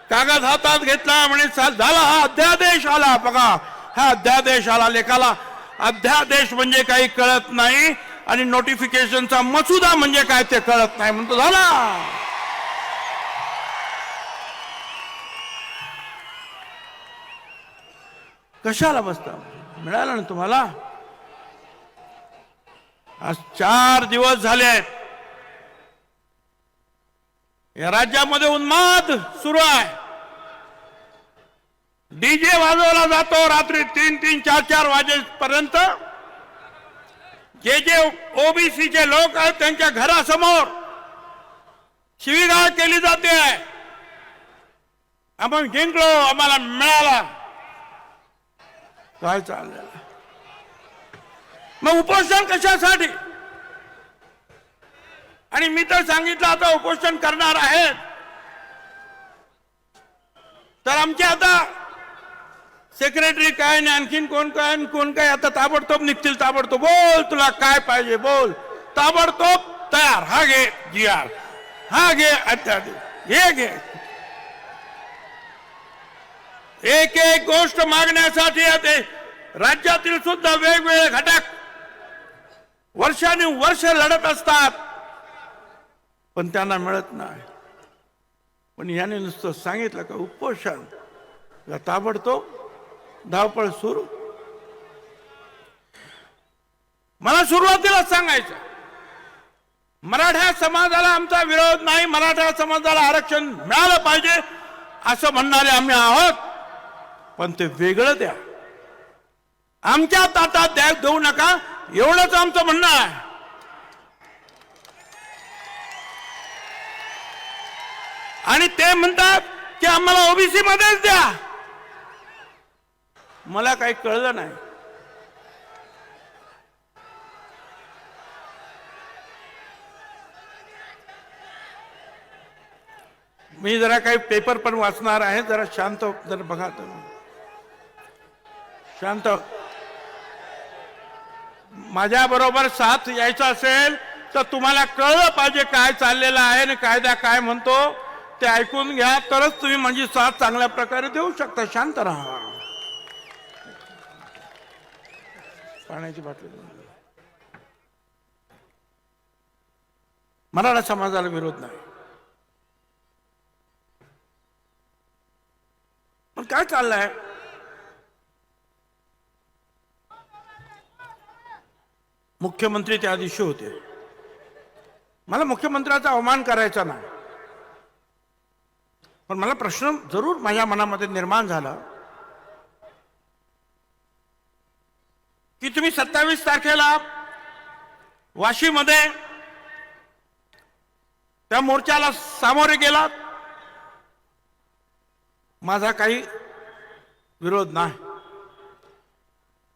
कागद हातात घेतला म्हणे झाला, हा अध्यादेश आला. बघा हा अध्यादेश आला, लेखाला अध्यादेश म्हणजे काही कळत नाही आणि नोटिफिकेशनचा मसुदा म्हणजे काय ते कळत नाही म्हणतो झाला. कशाला बसता? मिळालं ना तुम्हाला. आज 4 दिवस झाले आहेत, या राज्यामध्ये उन्माद सुरू आहे. डीजे वाजवला जातो रात्री 3-3, 4-4 वाजेपर्यंत. जे ओबीसीचे लोक आहेत त्यांच्या घरासमोर शिवीगाळ केली जाते. आपण जिंकलो, आम्हाला मिळाला. काय चाललं? मग उपोषण कशासाठी? आणि मी तर सांगितलं आता उपोषण करणार आहेत, तर आमचे आता सेक्रेटरी काय आणि आणखीन कोण काय आता ताबडतोब निघतील. ताबडतोब बोल, तुला काय पाहिजे बोल, ताबडतोब तयार. हा घे GR, हा घे अध्यादेश, हे घे. एक एक गोष्ट मागण्यासाठी ते राज्यातील सुद्धा वेगवेगळे घटक वर्षानुवर्ष लढत असतात, पण त्यांना मिळत नाही. पण याने नुसतं सांगितलं का उपोषण, ताबडतोब धावपळ सुरू. मला सुरुवातीला सांगायचं, मराठा समाजाला आमचा विरोध नाही, मराठा समाजाला आरक्षण मिळालं पाहिजे असं म्हणणारे आम्ही आहोत, पण ते वेगळं द्या, आमच्या ताटात देऊ नका, एवढंच आमचं म्हणणं आहे. आणि ते म्हणतात की आम्हाला ओबीसी मध्येच द्या. मला काही कळलं नाही. मी जरा काही पेपर पण वाचणार आहे, जरा शांत जरा बघा तुम्ही, शांत. माझ्या बरोबर साथ यायचा असेल तर तुम्हाला कळलं पाहिजे काय चाललेलं आहे आणि कायदा काय म्हणतो ते ऐकून घ्या, तरच तुम्ही माझी साथ चांगल्या प्रकारे देऊ शकता. शांत राहा. पाण्याची बाटली. मराठा समाजाला विरोध नाही, पण काय चाललंय, मुख्यमंत्री त्या दिवशी होते. मला मुख्यमंत्र्याचा अवमान करायचा नाही, पण मला प्रश्न जरूर माझ्या मनामध्ये निर्माण झाला की तुम्ही 27 तारखेला वाशीमध्ये त्या मोर्चाला सामोरे गेलात. माझा काही विरोध नाही,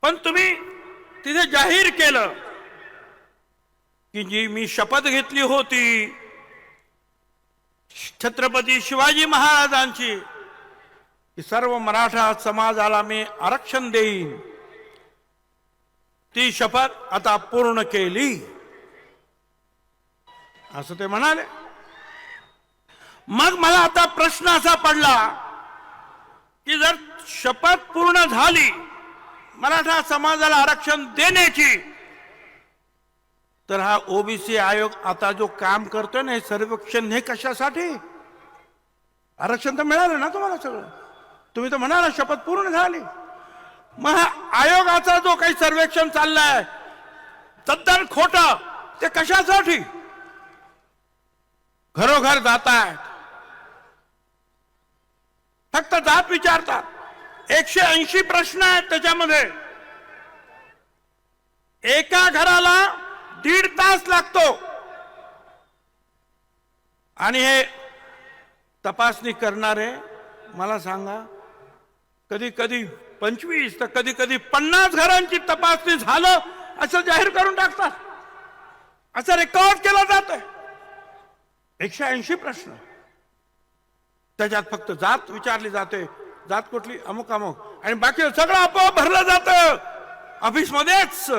पण तुम्ही तिथे जाहीर केलं की जी मी शपथ घेतली होती छत्रपती शिवाजी महाराजांची की सर्व मराठा समाजाला मी आरक्षण देईन, ती शपथ आता पूर्ण केली असं ते म्हणाले. मग मला आता प्रश्न असा पडला की जर शपथ पूर्ण झाली मराठा समाजाला आरक्षण देण्याची, तर हा ओबीसी आयोग आता जो काम करतोय ना, सर्वेक्षण, हे कशासाठी? आरक्षण तर मिळालं ना तुम्हाला सगळं, तुम्ही तर म्हणाला शपथ पूर्ण झाली. मग हा आयोगाचा जो काही सर्वेक्षण चाललाय तद्दन खोटं, ते कशासाठी? घरोघर जातायत, फक्त जात विचारतात. 180 प्रश्न आहेत त्याच्यामध्ये. एका घराला 1.5 तास लागतो आणि हे तपासणी करणारे मला सांगा, कधी कधी 25 तर कधी कधी 50 घरांची तपासणी झालं असं जाहीर करून टाकतात, असं रेकॉर्ड केलं जातंय. 180 प्रश्न, त्याच्यात फक्त जात विचारली जाते, जात कुठली, अमुक अमुक, आणि बाकी सगळं आपोआप भरलं जातं ऑफिस मध्येच.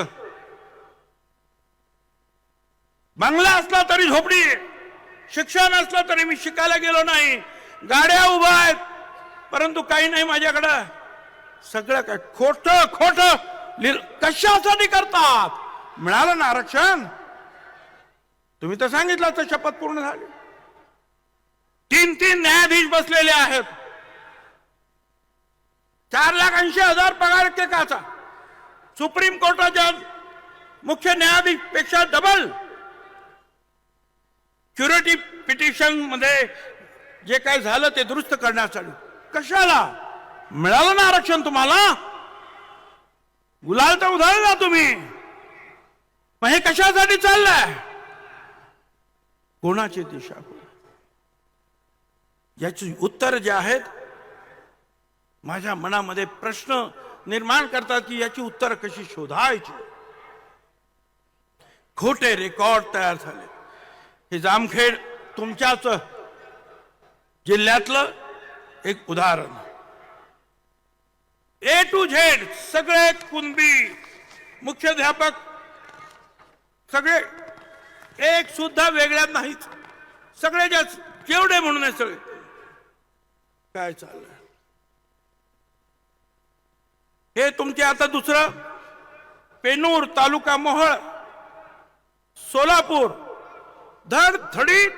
बंगला असला तरी झोपडी, शिक्षण असलं तरी मी शिकायला गेलो नाही, गाड्या उभ्या आहेत परंतु काही नाही माझ्याकडं. सगळं काय खोटं खोटं कशासाठी करतात? मिळालं ना आरक्षण, तुम्ही तर सांगितलं तर शपथ पूर्ण झाली. 3 न्यायाधीश बसलेले आहेत, 4,80,000 पगार एकेकाचा. सुप्रीम कोर्टाच्या मुख्य न्यायाधीश पेक्षा डबल. क्युरेटी पिटिशन मध्ये जे काय झालं ते दुरुस्त करण्यासाठी. कशाला? मिळालं ना आरक्षण तुम्हाला, गुलाल तर उधळला ना तुम्ही. मग हे कशासाठी चाललंय? कोणाची दिशा? याची उत्तर जे आहेत माझ्या मनामध्ये प्रश्न निर्माण करतात की याची उत्तर कशी शोधायची. खोटे रेकॉर्ड तयार झाले. हे जामखेड तुमच्याच जिल्ह्यातलं एक उदाहरण. A to Z सगळे कुणबी, मुख्याध्यापक सगळे, एक सुद्धा वेगळ्या नाहीत, सगळे जेवढे म्हणून आहे सगळे. काय चाललंय हे तुमचे? आता दुसरं पेनूर तालुका मोहोळ, सोलापूर, धडधडीत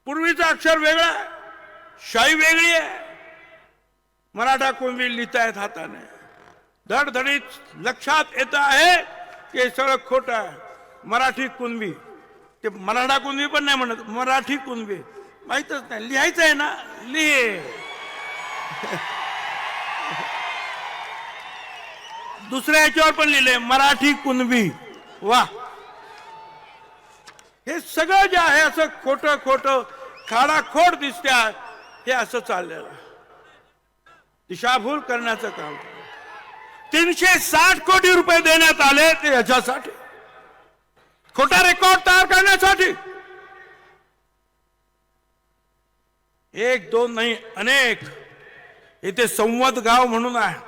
पूर्वीचं अक्षर वेगळं आहे, शाई वेगळी आहे. मराठा कुणबी लिहितायत हाताने, धडधडीत लक्षात येत आहे की हे सगळं खोटं आहे. मराठी कुणबी, ते मराठा कुणबी पण नाही म्हणत, मराठी कुणबी. माहीतच नाही, लिहायचं आहे ना, लिहे. दुसऱ्या याच्यावर पण लिहिले मराठी कुणबी. वा, हे सगळं जे आहे असं खोटं खोटं खाडाखोड दिसते आहे, हे असं चाललेलं आहे. दिशाभूल करण्याचं काम. 360 कोटी रुपये देण्यात आले ते याच्यासाठी, खोटा रेकॉर्ड तयार करण्यासाठी. एक दोन नाही, अनेक. इथे संवत गाव म्हणून आहे,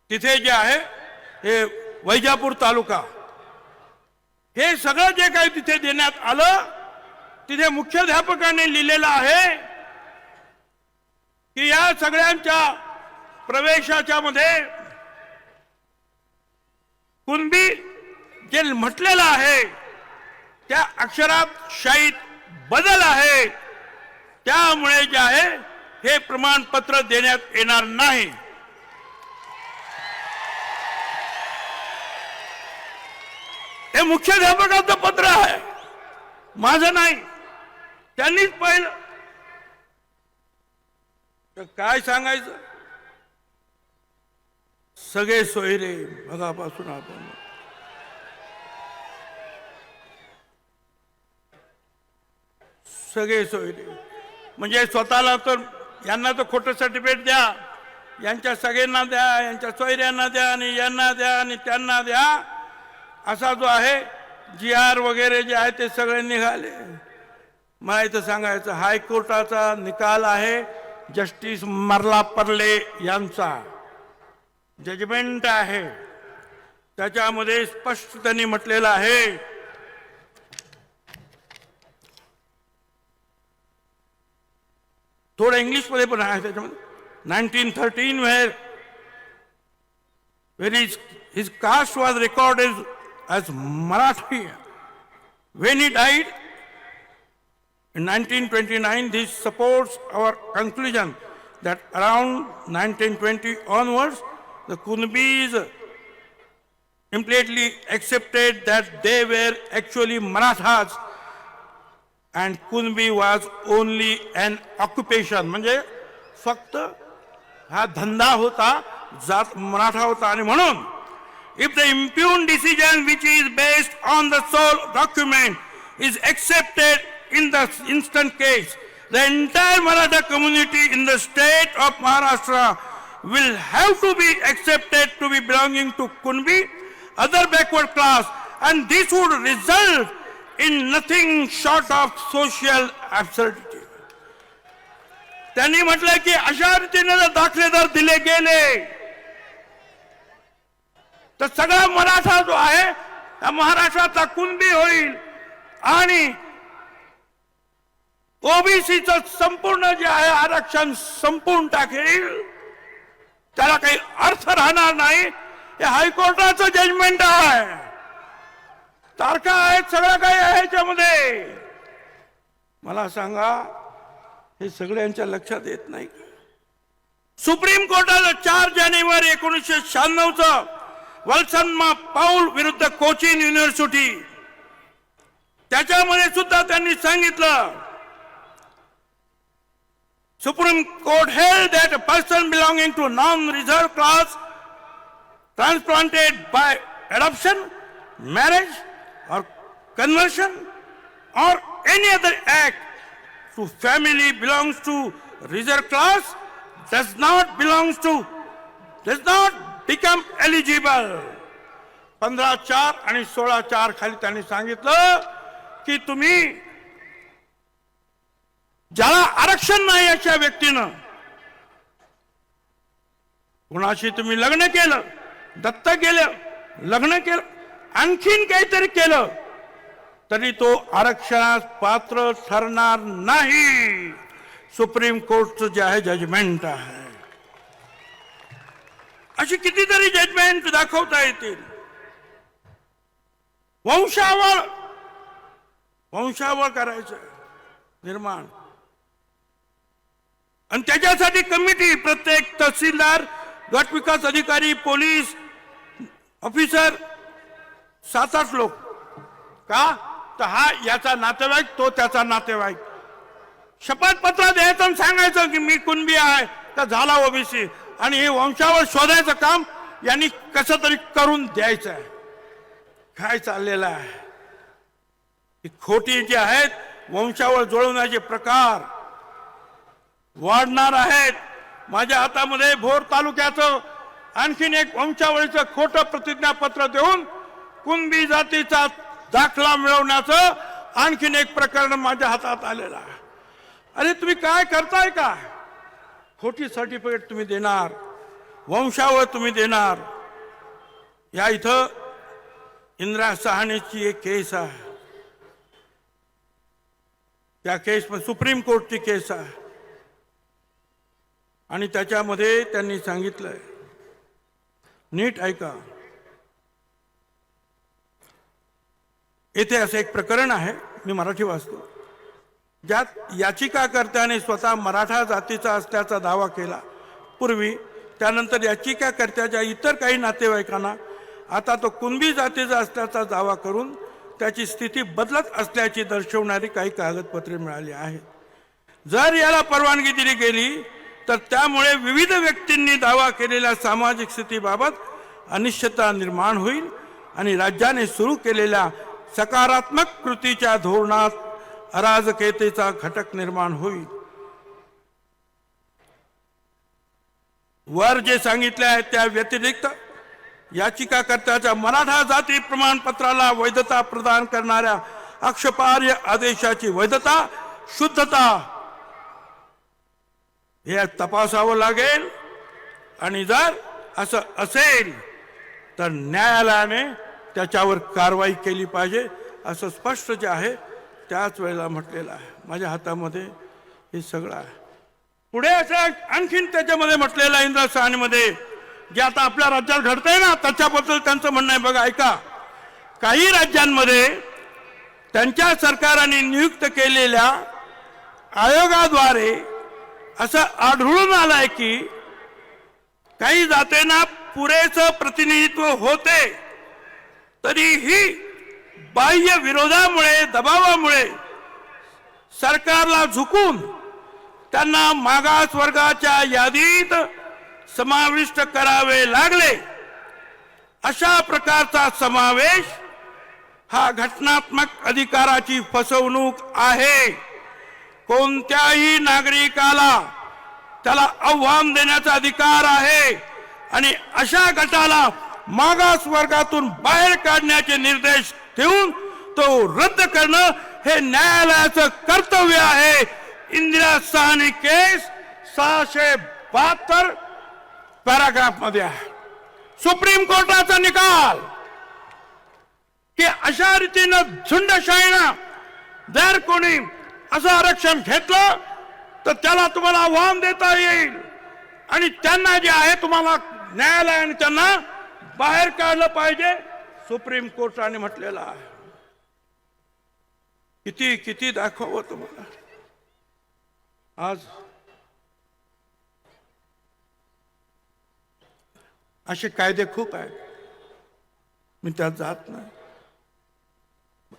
तिथे जे आहे हे वैजापूर तालुका, हे सगळं जे काही तिथे देण्यात आलं, तिथे मुख्याध्यापकाने लिहिलेलं आहे की या सगळ्यांच्या प्रवेशाच्या मध्ये कुणबी जे म्हटलेलं आहे त्या अक्षरात शाईत बदल आहे, त्यामुळे जे आहे हे प्रमाणपत्र देण्यात येणार नाही. हे मुख्याध्यापकाचं पत्र आहे, माझं नाही. त्यांनीच पाहिलं तर काय सांगायचं. सगळे सोयरे बघापासून आपण सगळे सोयरे म्हणजे स्वतःला तर यांना तर खोटं सर्टिफिकेट द्या, यांच्या सगळ्यांना द्या, यांच्या सोयऱ्यांना द्या, आणि यांना द्या आणि त्यांना द्या, असा जो आहे GR वगैरे जे आहे ते सगळे निघाले. मला इथं सांगायचं, हायकोर्टाचा निकाल आहे, जस्टिस मर्ला पर्ले यांचा जजमेंट आहे, त्याच्यामध्ये स्पष्ट त्यांनी म्हटलेलं आहे थोडं इंग्लिश मध्ये पण आहे त्याच्यामध्ये. 1913 where his caste was recorded as Marathi. When he died in 1929, this supports our conclusion that around 1920 onwards, the Kunbis implicitly accepted that they were actually Marathas and Kunbi was only an occupation. म्हणजे फक्त हा धंदा होता, जात मराठा होता. आणि म्हणून if the impugned decision which is based on the sole document is accepted in the instant case, the entire Maratha community in the state of Maharashtra will have to be accepted to be belonging to Kunbi, other backward class, and this would result in nothing short of social absurdity. त्यांनी म्हटलं की अशा रीतीने जर दाखलेदार दिले गेले तर सगळा मराठा जो आहे त्या महाराष्ट्राचा कुणबी होईल आणि ओबीसीचं संपूर्ण जे आहे आरक्षण संपून टाकेल, त्याला काही अर्थ राहणार नाही. हे हायकोर्टाचं जजमेंट आहे, तारखा आहेत, सगळं काही आहे याच्यामध्ये. मला सांगा, हे सगळ्यांच्या लक्षात येत नाही. सुप्रीम कोर्टानं 4 जानेवारी 1996 वल्सन्मा पाऊल विरुद्ध कोचिन युनिव्हर्सिटी, त्याच्यामध्ये सुद्धा त्यांनी सांगितलं, Supreme Court held that a person belonging to non-reserved class transplanted by adoption, marriage or conversion or any other act to family belongs to reserved class does not become eligible. 15(4) आणि 16(4) खाली त्यांनी सांगितलं की तुम्ही ज्याला आरक्षण नाही अशा व्यक्तीनं कुणाशी तुम्ही लग्न केलं, दत्तक गेलं, लग्न केलं, आणखीन काहीतरी केलं तरी तो आरक्षणास पात्र ठरणार नाही. सुप्रीम कोर्टचं जे आहे जजमेंट आहे. अशी कितीतरी जजमेंट दाखवता येतील. वंशावळ करायचं, निर्माण, आणि त्याच्यासाठी कमिटी, प्रत्येक तहसीलदार, गट विकास अधिकारी, पोलीस ऑफिसर, 7-8 लोक. का तर हा याचा नातेवाईक, तो त्याचा नातेवाईक. शपथपत्र द्यायचं आणि सांगायचं की मी कुणबी आहे का झाला ओबीसी, आणि हे वंशावळ शोधायचं काम यांनी कसं तरी करून द्यायचं आहे. काय चाललेलं आहे? खोटी जे आहेत वंशावळ जुळवण्याचे प्रकार वाढणार आहेत. माझ्या हातामध्ये भोर तालुक्याचं आणखीन एक वंशावळीचं खोटं प्रतिज्ञापत्र देऊन कुणबी जातीचा दाखला मिळवण्याचं आणखीन एक प्रकरण माझ्या हातात आलेलं आहे. अरे तुम्ही काय करताय का? खोटी सर्टिफिकेट तुम्ही देणार, वंशावळ तुम्ही देणार. या इथं इंदिरा सहानीची एक केस आहे. त्या केसमध्ये सुप्रीम कोर्टची केस आहे आणि त्याच्यामध्ये त्यांनी सांगितलंय, नीट ऐका. येथे असं एक प्रकरण आहे, मी मराठी वाचतो, ज्यात याचिकाकर्त्याने स्वतः मराठा जातीचा असल्याचा दावा केला पूर्वी. त्यानंतर याचिकाकर्त्याच्या इतर काही नातेवाईकांना आता तो कुणबी जातीचा असल्याचा दावा करून त्याची स्थिती बदलत असल्याची दर्शवणारी काही कागदपत्रे मिळाली आहेत. जर याला परवानगी दिली गेली तर त्यामुळे विविध व्यक्तींनी दावा केलेल्या सामाजिक स्थितीबाबत अनिश्चितता निर्माण होईल आणि राज्याने सुरू केलेल्या सकारात्मक कृतीच्या धोरणात अराजकतेचा घटक निर्माण होईल. वर जे सांगितले आहे त्या व्यतिरिक्त याचिकाकर्त्याच्या मराठा जाती प्रमाणपत्राला वैधता प्रदान करणाऱ्या आक्षेपार्ह आदेशाची वैधता, शुद्धता हे तपासावं लागेल. आणि जर असं असेल तर न्यायालयाने त्याच्यावर कारवाई केली पाहिजे असं स्पष्ट जे आहे त्याच वेळेला म्हटलेलं आहे. माझ्या हातामध्ये हे सगळं आहे. पुढे असं आणखीन त्याच्यामध्ये म्हटलेलं आहे इंदिरा सहानीमध्ये, जे आता आपल्या राज्यात घडतंय ना त्याच्याबद्दल त्यांचं म्हणणं आहे. बघा ऐका, काही राज्यांमध्ये त्यांच्या सरकारांनी नियुक्त केलेल्या आयोगाद्वारे असं आढळून आलंय की काही जातींना पुरेसं प्रतिनिधित्व होते तरीही बाह्य विरोधामुळे, दबावामुळे सरकारला झुकून त्यांना मागास वर्गाच्या यादीत समाविष्ट करावे लागले. अशा प्रकारचा समावेश हा घटनात्मक अधिकाराची फसवणूक आहे. कोणत्याही नागरिकाला त्याला आव्हान देण्याचा अधिकार आहे आणि अशा गटाला मागास वर्गातून बाहेर काढण्याचे निर्देश देऊन तो रद्द करणं हे न्यायालयाचं कर्तव्य आहे. इंदिरा सहानी केस 672 पॅराग्राफ मध्ये आहे. सुप्रीम कोर्टाचा निकाल की अशा रीतीनं झुंडशाहीनं जर कोणी असं आरक्षण घेतलं तर त्याला तुम्हाला आव्हान देता येईल आणि त्यांना जे आहे तुम्हाला न्यायालयाने त्यांना बाहेर काढलं पाहिजे, सुप्रीम कोर्टाने म्हटलेलं आहे. किती किती दाखवावं तुम्हाला. आज असे कायदे खूप आहेत, मी त्यात जात नाही.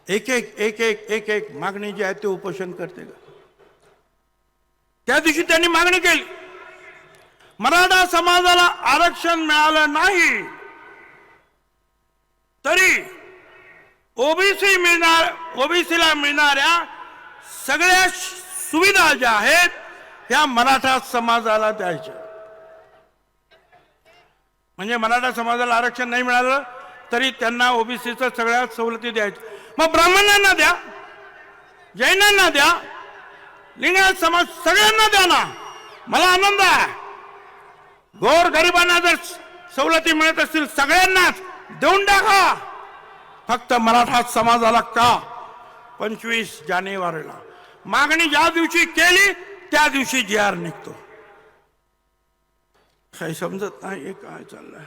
एक एक एक एक एक एक मागणी जी आहे ते उपोषण करते का? त्या दिवशी त्यांनी मागणी केली, मराठा समाजाला आरक्षण मिळालं नाही तरी ओबीसीला मिळणाऱ्या सगळ्या सुविधा ज्या आहेत ह्या मराठा समाजाला द्यायच्या. म्हणजे मराठा समाजाला आरक्षण नाही मिळालं तरी त्यांना ओबीसीच्या सगळ्या सवलती द्यायच्या. मग ब्राह्मणांना द्या, जैनांना द्या, लिंगायत समाज सगळ्यांना द्या ना. मला आनंद आहे. गोर गरिबांना जर सवलती मिळत असतील सगळ्यांनाच देऊन टाका. फक्त मराठा समाजाला का? 25 जानेवारीला मागणी ज्या दिवशी केली त्या दिवशी जी.आर. निघतो. काही समजत नाही हे काय चाललंय.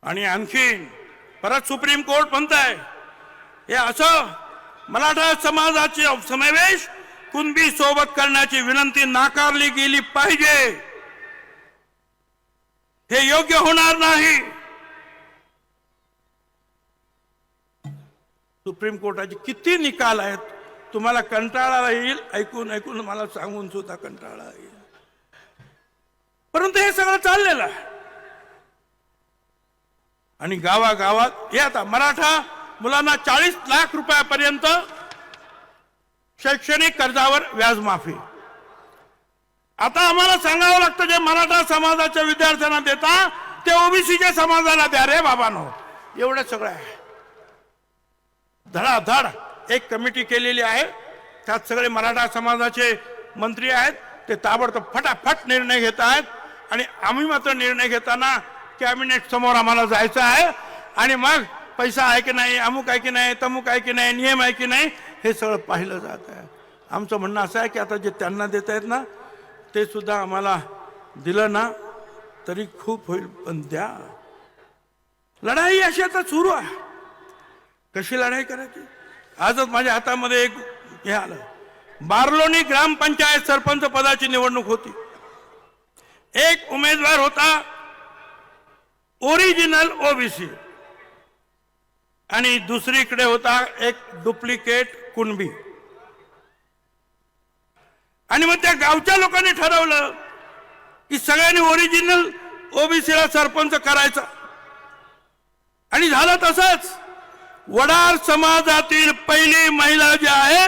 आणि आणखीन परत सुप्रीम कोर्ट म्हणताय हे असं मराठा समाजाचे समावेश कुणबी सोबत करण्याची विनंती नाकारली गेली पाहिजे. हे योग्य होणार नाही. सुप्रीम कोर्टाचे किती निकाल आहेत, तुम्हाला कंटाळा येईल ऐकून ऐकून, मला सांगून सुद्धा कंटाळा येईल. परंतु हे सगळं चाललेलं आहे. आणि गावागावात हे आता मराठा मुलांना 40 लाख रुपयापर्यंत शैक्षणिक कर्जावर व्याज माफी. आता आम्हाला सांगावं लागतं, जे मराठा समाजाच्या विद्यार्थ्यांना देता ते ओबीसीच्या समाजाला द्या रे बाबांनो. एवढं सगळं आहे. धडाधड एक कमिटी केलेली आहे, त्यात सगळे मराठा समाजाचे मंत्री आहेत. ते ताबडतोब फटाफट निर्णय घेत आहेत. आणि आम्ही मात्र निर्णय घेताना कॅबिनेट समोर आम्हाला जायचं आहे. आणि मग पैसा आहे की नाही, अमुक आहे की नाही, तमुक आहे की नाही, नियम आहे की नाही, हे सगळं पाहिलं जात आहे. आमचं म्हणणं असं आहे की आता जे त्यांना देत आहेत ना, ते सुद्धा आम्हाला दिलं ना तरी खूप होईल, पण द्या. लढाई अशी आता सुरू आहे. कशी लढाई करायची? आजच माझ्या हातामध्ये एक हे आलं. बारलोणी ग्रामपंचायत सरपंच पदाची निवडणूक होती. एक उमेदवार होता ओरिजिनल ओबीसी आणि दुसरीकडे होता एक डुप्लिकेट कुणबी. आणि मग त्या गावच्या लोकांनी ठरवलं की सगळ्यांनी ओरिजिनल ओबीसीला सरपंच करायचा. आणि झालं तसंच. वडार समाजातील पहिली महिला जी आहे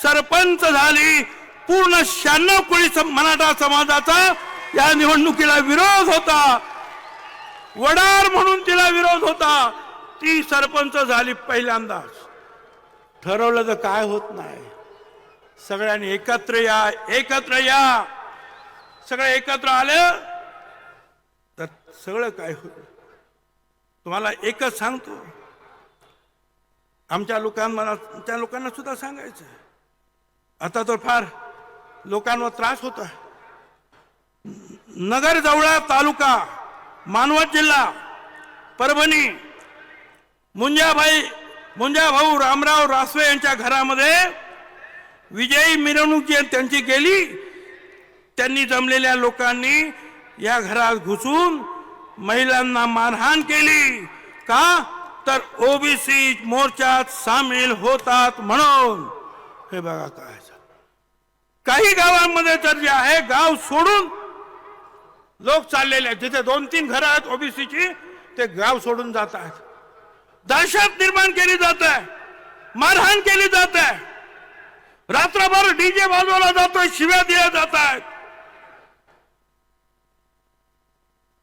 सरपंच झाली. पूर्ण 96 कोळी मराठा समाजाचा या निवडणुकीला विरोध होता. वडार म्हणून तिला विरोध होता. ती सरपंच झाली पहिल्यांदाच. ठरवलं तर काय होत नाही. सगळ्यांनी एकत्र या, एकत्र या. सगळे एकत्र आले तर सगळं काय होईल. तुम्हाला एकच सांगतो, आमच्या लोकांना, त्या लोकांना सुद्धा सांगायचं, आता तर फार लोकांवर त्रास होता. नगर जवळा तालुका, मानवत जिल्हा, परभणी, मुंजाभाऊ रामराव रासवे यांच्या घरामध्ये विजयी मिरवणूक त्यांची गेली. त्यांनी जमलेल्या लोकांनी या घरात घुसून महिलांना मारहाण केली. का तर ओबीसी मोर्चात सामील होतात म्हणून. हे बघा काय. काही गावांमध्ये तर जे आहे गाव सोडून लोक चाललेले आहेत. जिथे 2-3 घरं आहेत ओबीसीची, ते गाव सोडून जात आहेत. दहशत निर्माण केली जात आहे, मारहाण केली जात आहे. रात्रभर डीजे वाजवला जातोय, शिव्या दिल्या जात आहेत.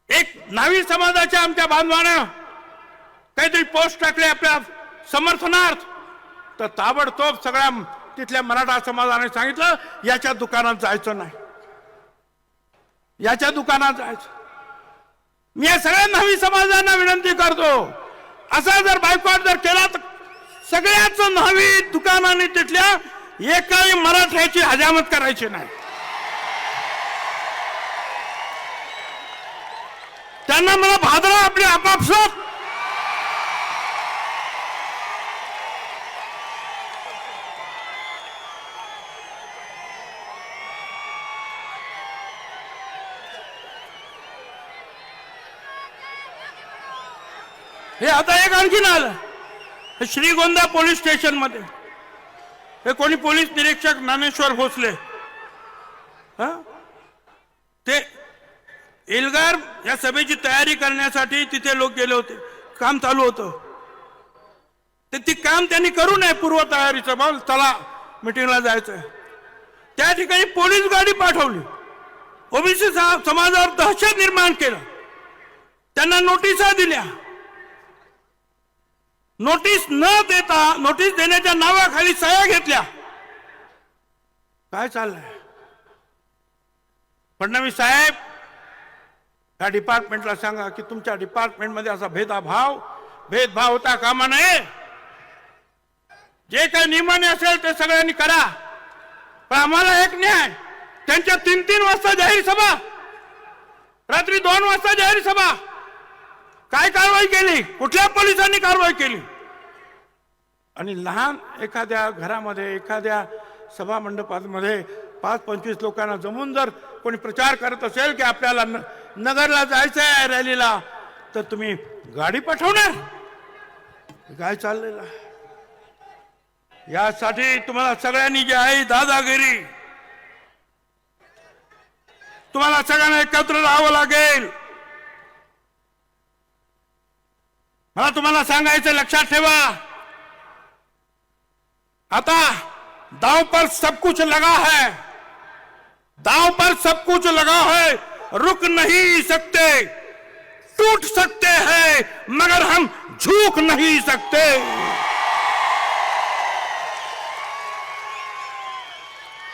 एक न्हावी समाजाच्या आमच्या बांधवानं काहीतरी पोस्ट टाकले आपल्या समर्थनार्थ, तर ताबडतोब सगळ्या तिथल्या मराठा समाजाने सांगितलं याच्या दुकानात जायचं नाही, याच्या दुकानात जायचं. मी या सगळ्या न्हावी समाजांना विनंती करतो, असा जर बायकॉट जर केला तर सगळ्याच न्हावी दुकानाने तिथल्या एकाही मराठ्याची हजामत करायची नाही. त्यांना मला भादरा आपली आपापसात हे आता एक आणखीन आलं. हे श्रीगोंदा पोलीस स्टेशन मध्ये हे कोणी पोलीस निरीक्षक ज्ञानेश्वर भोसले, ते एल्गार या सभेची तयारी करण्यासाठी तिथे लोक गेले होते. काम चालू होतं. ती काम त्यांनी करू नये पूर्व तयारीचं. बोल चला मिटिंगला जायचंय. त्या ठिकाणी पोलीस गाडी पाठवली. ओबीसी समाजावर दहशत निर्माण केलं. त्यांना नोटिसा दिल्या. नोटीस न देता, नोटीस देण्याच्या नावाखाली सह्या घेतल्या. काय चाललंय? फडणवीस साहेब, या डिपार्टमेंटला सांगा की तुमच्या डिपार्टमेंटमध्ये असा भेदभाव होता कामा नये. जे काही नियमाने असेल ते सगळ्यांनी करा. पण आम्हाला एक न्याय. त्यांच्या 3-3 वाजता जाहीर सभा, रात्री 2 वाजता जाहीर सभा. काय कारवाई केली? कुठल्या पोलिसांनी कारवाई केली? आणि लहान एखाद्या घरामध्ये एखाद्या सभा मंडपामध्ये 5-25 लोकांना जमून जर कोणी प्रचार करत असेल की आपल्याला नगरला जायचं आहे रॅलीला, तर तुम्ही गाडी पाठवणार? काय चाललेलं आहे? यासाठी तुम्हाला सगळ्यांनी जी आहे दादागिरी, तुम्हाला सगळ्यांना एकत्र राहावं लागेल. मला तुम्हाला सांगायचं, लक्षात ठेवा, आता दांव पर सब कुछ लगा है, दांव पर सब कुछ लगा है, रुक नहीं सकते, टूट सकते हैं मगर हम झुक नहीं सकते.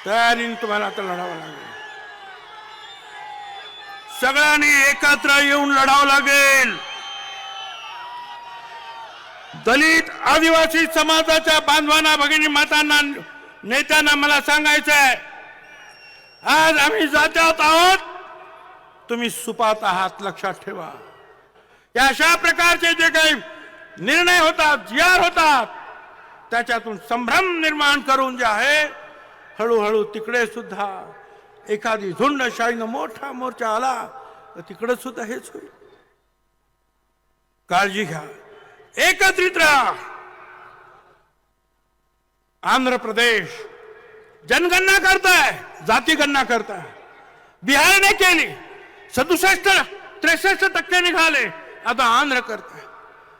तयारीने तुम्हाला आता लढावं लागेल. सगळ्यांनी एकत्र येऊन लढावं लागेल. दलित आदिवासी समाजाच्या बांधवांना, भगिनी मातांना, नेत्यांना मला सांगायचं आहे, आज आम्ही जात्यात आहोत, तुम्ही सुपात आहात. लक्षात ठेवा. या अशा प्रकारचे जे काही निर्णय होतात, जीआर होतात, त्याच्यातून संभ्रम निर्माण करून जे आहे, हळूहळू तिकडे सुद्धा एखादी झुंडशाहीनं मोठा मोर्चा आला तर तिकडे सुद्धा हेच होईल. काळजी घ्या, एकत्रित राहा. आंध्र प्रदेश जनगणना करताय, जातीगणना करताय. बिहारने केली, 67-63% निघाले. आता आंध्र करताय.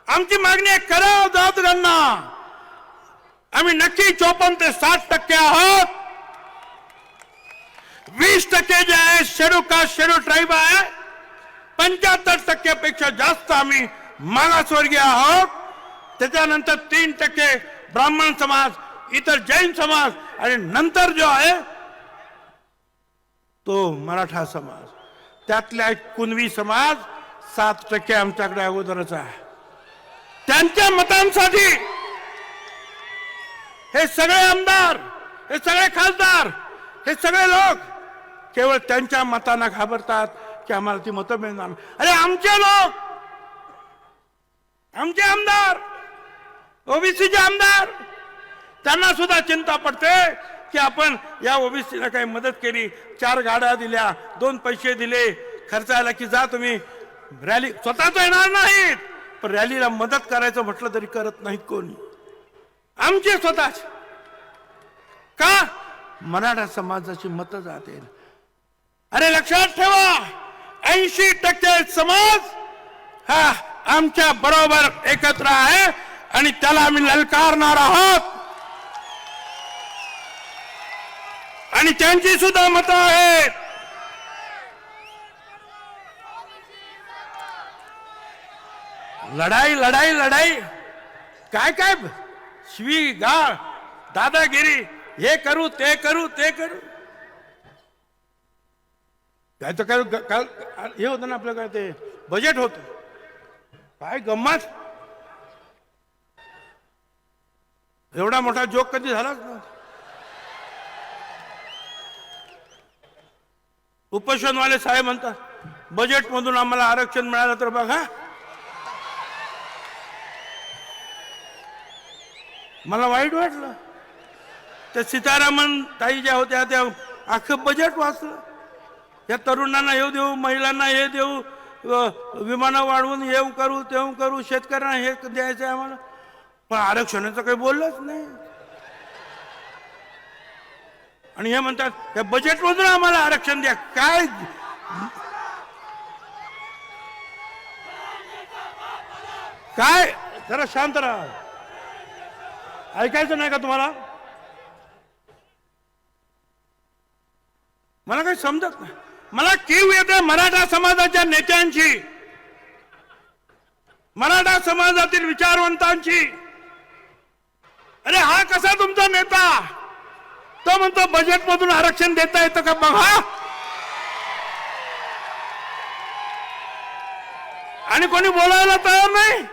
आमची मागणी आहे, करा जातगणना. आम्ही नक्की 54 ते 60% आहोत. 20% जे आहे शेड्यूल कास्ट, शेड्यूल ट्राईब आहे. 75% पेक्षा जास्त आम्ही मागासवर्गीय आहोत. त्याच्यानंतर 3% ब्राह्मण समाज, इतर जैन समाज, आणि नंतर जो आहे तो मराठा समाज. त्यातल्या कुणबी समाज 7% आमच्याकडे अगोदरच आहे. त्यांच्या मतांसाठी हे सगळे आमदार, हे सगळे खासदार, हे सगळे लोक केवळ त्यांच्या मतांना घाबरतात की आम्हाला ती मतं मिळणार. अरे आमचे लोक, आमचे आमदार, ओबीसीचे आमदार, त्यांना सुद्धा चिंता पडते की आपण या ओबीसीला काही मदत केली, 4 गाड्या दिल्या, 2 पैसे दिले खर्चायला की जा तुम्ही रॅली. स्वतःच येणार नाहीत, पण रॅलीला मदत करायचं म्हटलं तरी करत नाही कोणी. आमचे स्वतःच का? मराठा समाजाची मतं जातील. अरे लक्षात ठेवा, 80% समाज हा आमच्या बरोबर एकत्र आहे आणि त्याला आम्ही ललकारणार आहोत. आणि त्यांची सुद्धा मतं आहेत. लढाई लढाई लढाई, काय काय शिवी गाळ, दादागिरी, हे करू ते करू ते करू. काय तर काय काल हे होतं ना आपलं, काय ते बजेट होतं, काय गंमत. एवढा मोठा जोक कधी झालाच नव्हता. उपोषणवाले साहेब म्हणतात, बजेट मधून आम्हाला आरक्षण मिळालं तर बघा. मला वाईट वाटलं. त्या सीतारामन ताई ज्या होत्या त्या अख्खं बजेट वाचलं. या तरुणांना हे देऊ, महिलांना हे देऊ, विमानं वाढवून हे करू ते करू, शेतकऱ्यांना हे द्यायचं आहे आम्हाला, पण आरक्षणाचं काही बोललंच नाही. आणि हे म्हणतात या बजेटमधून आम्हाला आरक्षण द्या. काय काय जरा शांत राहा. ऐकायचं नाही का तुम्हाला? मला काही समजत नाही. मला कीव येते मराठा समाजाच्या नेत्यांची, मराठा समाजातील विचारवंतांची. अरे हा कसा तुमचा नेता? तो म्हणतो बजेट मधून आरक्षण देता येतं का बघा. आणि कोणी बोलायला तयार नाही.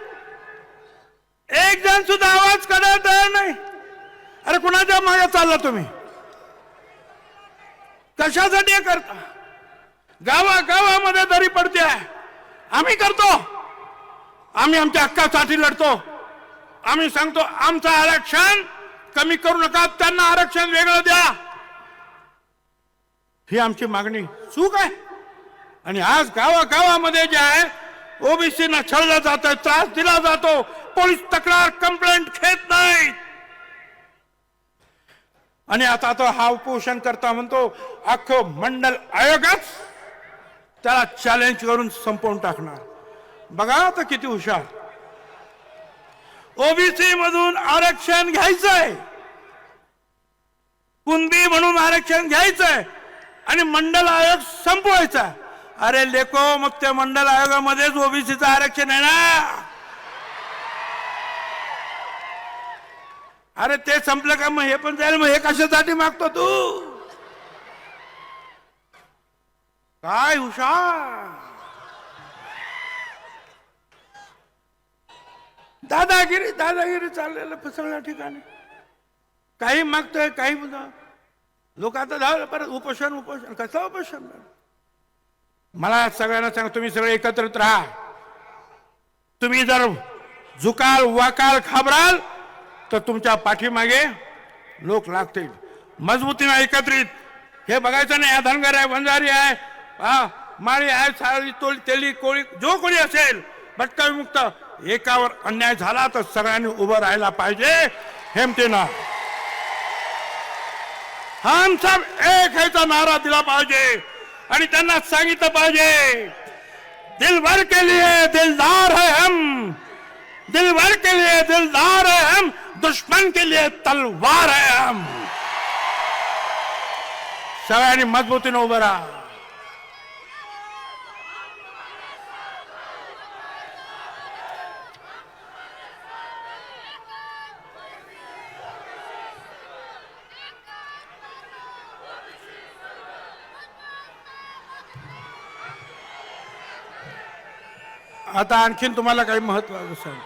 एक जण सुद्धा आवाज काढायला तयार नाही. अरे कुणाच्या मागे चालला तुम्ही? कशासाठी हे करता? गावागावामध्ये दरी पडते. आम्ही करतो, आम्ही आमच्या हक्कासाठी लढतो. आम्ही सांगतो आमचं आरक्षण कमी करू नका, त्यांना आरक्षण वेगळं द्या, ही आमची मागणी. चूक आहे. आणि आज गावागावामध्ये जे आहे ओबीसीना छळलं जातं, त्रास दिला जातो, पोलीस तक्रार कंप्लेंट घेत नाहीत. आणि आता तो हा उपोषण करता म्हणतो अख्खं मंडल आयोगच त्याला चॅलेंज करून संपवून टाकणार. बघा आता किती हुशार. ओबीसी मधून आरक्षण घ्यायचंय, कुणबी म्हणून आरक्षण घ्यायचंय आणि मंडल आयोग संपवायचा. अरे लेको, मग त्या मंडल आयोगामध्येच ओबीसीचं आरक्षण आहे ना. अरे ते संपलं का मग हे पण जाईल. मग हे कशासाठी मागतो तू? काय हुशार. दादागिरी दादागिरी चाललेलं फसवण्या ठिकाणी. काही मागतोय, काही लोक आता धावलं परत उपोषण. उपोषण कसं उपोषण? मला सगळ्यांना सांगा, तुम्ही सगळे एकत्रित राहा. तुम्ही जर झुकाल वाकाल घाबराल तर तुमच्या पाठीमागे लोक लागतील. मजबूतीने एकत्रित हे बघायचं नाही. धनगर आहे, वंजारी आहे, माळी आहे, साळी तोली तेली कोळी जो कोणी असेल भटका विमुक्त, एकावर अन्याय झाला तर सगळ्यांनी उभं राहायला पाहिजे हिमतीनं. हम सब एक है चा नारा दिला पाहिजे आणि त्यांना सांगितलं पाहिजे दिलभर के लिए दिलदार है हम, दिलभर के लिए दिलदार है हम, दुश्मन के लिए तलवार है हम. सगळ्यांनी मजबूतीने उभं राहा. आता आणखीन तुम्हाला काही महत्त्वाचं सांग.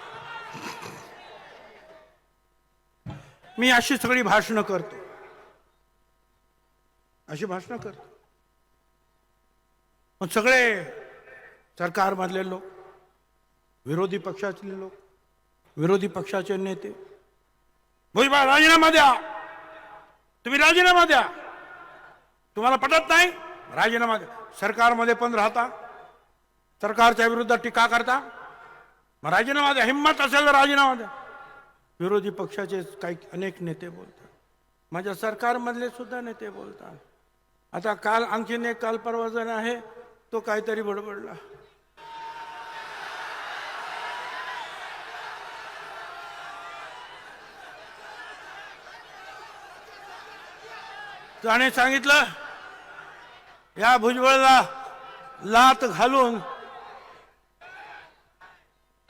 मी अशी सगळी भाषणं करतो, अशी भाषणं करतो. पण सगळे सरकारमधले लोक, विरोधी पक्षातले लोक, विरोधी पक्षाचे नेते, भुजबळ राजीनामा द्या, तुम्ही राजीनामा द्या, तुम्हाला पटत नाही राजीनामा द्या. सरकारमध्ये पण राहता, सरकारच्या विरुद्ध टीका करता, मग राजीनामा द्या. हिंमत असेल तर राजीनामा द्या. विरोधी पक्षाचे काही अनेक नेते बोलतात, माझ्या सरकारमधले सुद्धा नेते बोलतात. आता काल आणखीन एक काल परवा जण आहे तो काहीतरी बडबडला. त्याने सांगितलं या भुजबळला लात घालून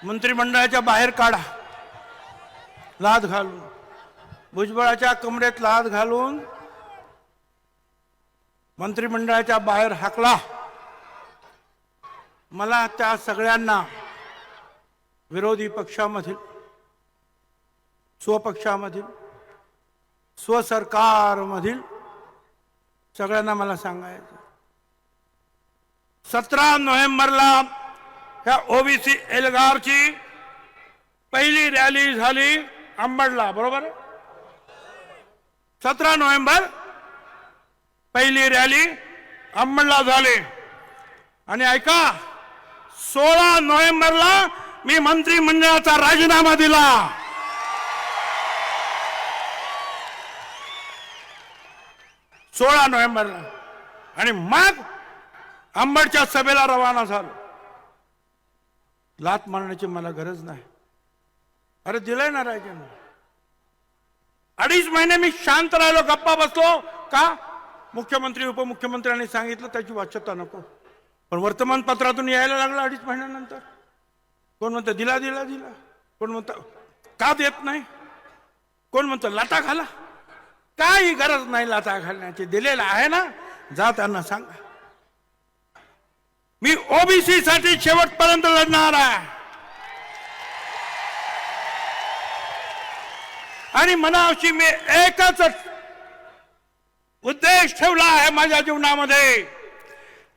मंत्रिमंडळाच्या बाहेर काढा. लात घालून, भुजबळाच्या कमरेत लात घालून मंत्रिमंडळाच्या बाहेर हाकला. मला त्या सगळ्यांना विरोधी पक्षामधील, स्वपक्षामधील, स्वसरकारमधील सगळ्यांना मला सांगायचं, 17 नोव्हेंबरला ह्या ओबीसी एल्गारची पहिली रॅली झाली अंबडला, बरोबर? 17 नोव्हेंबर पहिली रॅली अंबडला झाली. आणि ऐका, 16 नोव्हेंबरला मी मंत्रिमंडळाचा राजीनामा दिला. नोव्हेंबरला आणि मग अंबडच्या सभेला रवाना झालो. लात मारण्याची मला गरज नाही. अरे दिलंय ना राजीनामा. 2.5 महिने मी शांत राहिलो, गप्पा बसलो. का? मुख्यमंत्री उपमुख्यमंत्र्यांनी सांगितलं त्याची वाच्यता नको. पण वर्तमानपत्रातून यायला लागला 2.5 महिन्यानंतर. कोण म्हणतं दिला दिला दिला, कोण म्हणतं का देत नाही, कोण म्हणतं लाटा घाला. काही गरज नाही लाटा घालण्याची, दिलेला आहे ना, जा त्यांना सांगा. मी ओबीसी साठी शेवटपर्यंत लढणार आहे. आणि मनाशी मी एकच उद्देश ठेवला आहे माझ्या जीवनामध्ये,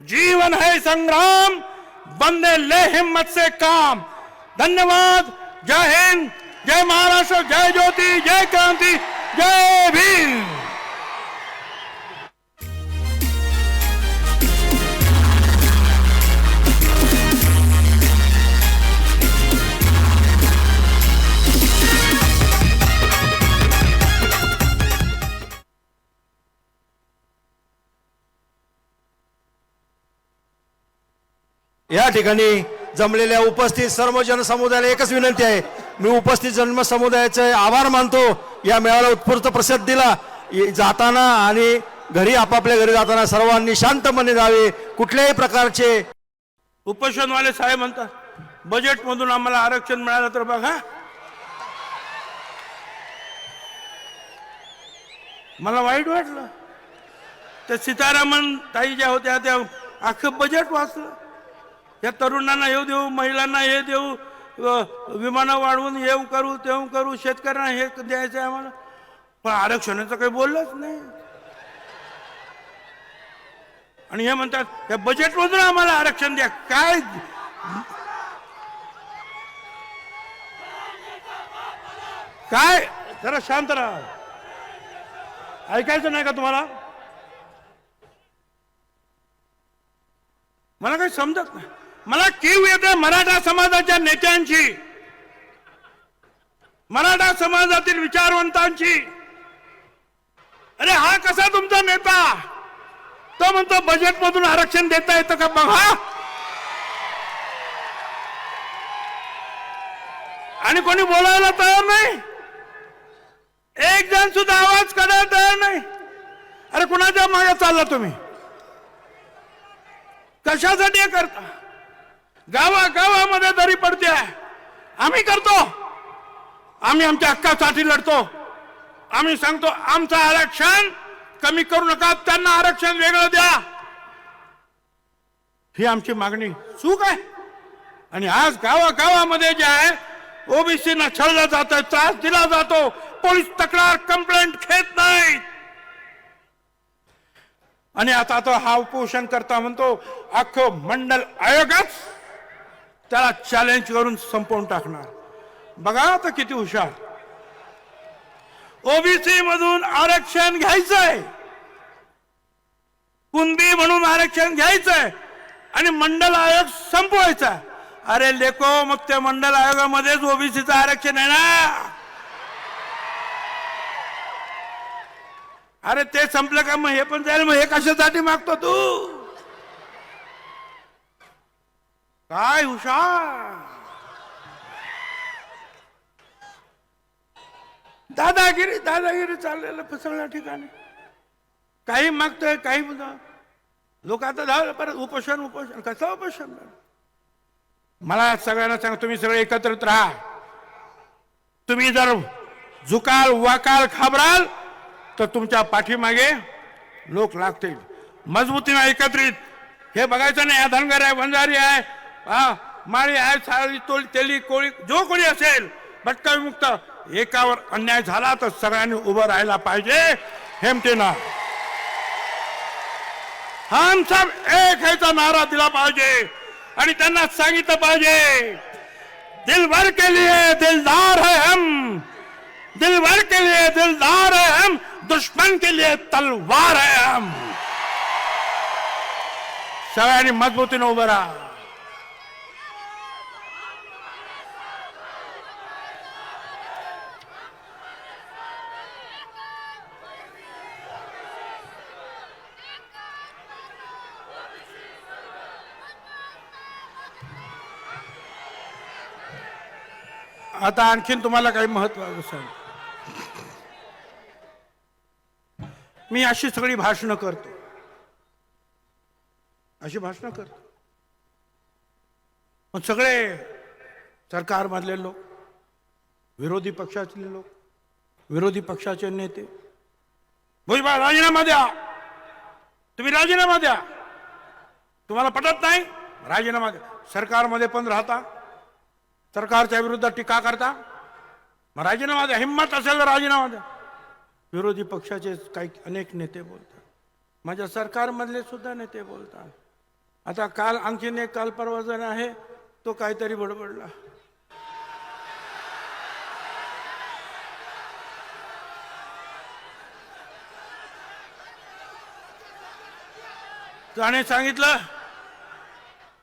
जीवन है संग्राम, बंदे ले हिम्मत से काम. धन्यवाद. जय हिंद, जय महाराष्ट्र, जय ज्योती, जय क्रांती, जय भीम. या ठिकाणी जमलेल्या उपस्थित सर्व जनसमुदायाला एकच विनंती आहे. मी उपस्थित जनसमुदायाचे आभार मानतो. या मेळाव्याला उत्स्फूर्त प्रतिसाद जाताना आणि घरी आपापल्या घरी जाताना सर्वांनी शांतपणे जावे. कुठल्याही प्रकारचे उपोषणवाले साहेब म्हणतात बजेटमधून आम्हाला आरक्षण मिळालं तर बघा. मला वाईट वाटलं. त्या सीतारामन ताई ज्या होत्या त्या अख्खं बजेट वाचलं. या तरुणांना हे देऊ, महिलांना हे देऊ, विमानं वाढवून हे करू ते करू, शेतकऱ्यांना हे द्यायचं आहे आम्हाला, पण आरक्षणाचं काही बोललंच नाही. आणि हे म्हणतात या बजेटमधून आम्हाला आरक्षण द्या. काय काय जरा शांत राहा. ऐकायचं नाही का तुम्हाला? मला काही समजत नाही. मला कीव येते मराठा समाजाच्या नेत्यांची, मराठा समाजातील विचारवंतांची. अरे हा कसा तुमचा नेता? तो म्हणतो बजेटमधून आरक्षण देता येतं का बघा. आणि कोणी बोलायला तयार नाही. एक जण सुद्धा आवाज काढायला तयार नाही. अरे कुणाच्या मागे चालला तुम्ही? कशासाठी हे करता? गावागावामध्ये दरी पडते. आम्ही करतो, आम्ही आमच्या हक्कासाठी लढतो. आम्ही सांगतो आमचं आरक्षण कमी करू नका, त्यांना आरक्षण वेगळं द्या. ही आमची मागणी चूक आहे. आणि आज गावागावामध्ये जे आहे ओबीसीना छळलं जातं, त्रास दिला जातो, पोलीस तक्रार कंप्लेंट घेत नाहीत. आणि आता तो हा उपोषण करता म्हणतो अख्खं मंडल आयोगच त्याला चॅलेंज करून संपवून टाकणार. बघा आता किती हुशार. ओबीसी मधून आरक्षण घ्यायचंय, कुणबी म्हणून आरक्षण घ्यायचंय आणि मंडल आयोग संपवायचा. अरे लेको, मग त्या मंडल आयोगामध्येच ओबीसीचं आरक्षण आहे ना. अरे ते संपलं का मग हे पण जाईल. मग हे कशासाठी मागतो तू? काय हुशार. दादागिरी दादागिरी चाललेलं फसवण्या ठिकाणी. काही मागतोय, काही लोक आता धावलं परत उपोषण उपोषण. कसं उपोषण? मला सगळ्यांना सांगा, तुम्ही सगळे एकत्रित राहा. तुम्ही जर झुकाल वाकाल घाबराल तर तुमच्या पाठीमागे लोक लागतील. मजबूतीने एकत्रित हे बघायचं नाही. धनगर आहे, वंजारी आहे, माळी आहे, साळी तोली तेली कोळी जो कोणी असेल भटका विमुक्त, एकावर अन्याय झाला तर सगळ्यांनी उभं राहायला पाहिजे हेमतेनं. हम सब एक ह्याचा नारा दिला पाहिजे आणि त्यांना सांगितलं पाहिजे दिलभर के लिए दिलदार है हम, दिलभर के लिए दिलदार है हम, दुश्मन के लिए तलवार है हम. सगळ्यांनी मजबूतीने उभं राहा. आता आणखीन तुम्हाला काही महत्त्वाचं सांग. मी अशी सगळी भाषणं करतो, अशी भाषणं करतो, पण सगळे सरकारमधले लोक, विरोधी पक्षातले लोक, विरोधी पक्षाचे नेते भुजबळ राजीनामा द्या, तुम्ही राजीनामा द्या, तुम्हाला पटत नाही राजीनामा द्या. सरकारमध्ये पण राहता, सरकारच्या विरुद्ध टीका करता, मग राजीनामा द्या. हिम्मत असेल तर राजीनामा द्या. विरोधी पक्षाचे काही अनेक नेते बोलतात, माझ्या सरकारमधले सुद्धा नेते बोलतात. आता काल आणखीन एक काल परवा जण आहे तो काहीतरी बडबडला. त्याने सांगितलं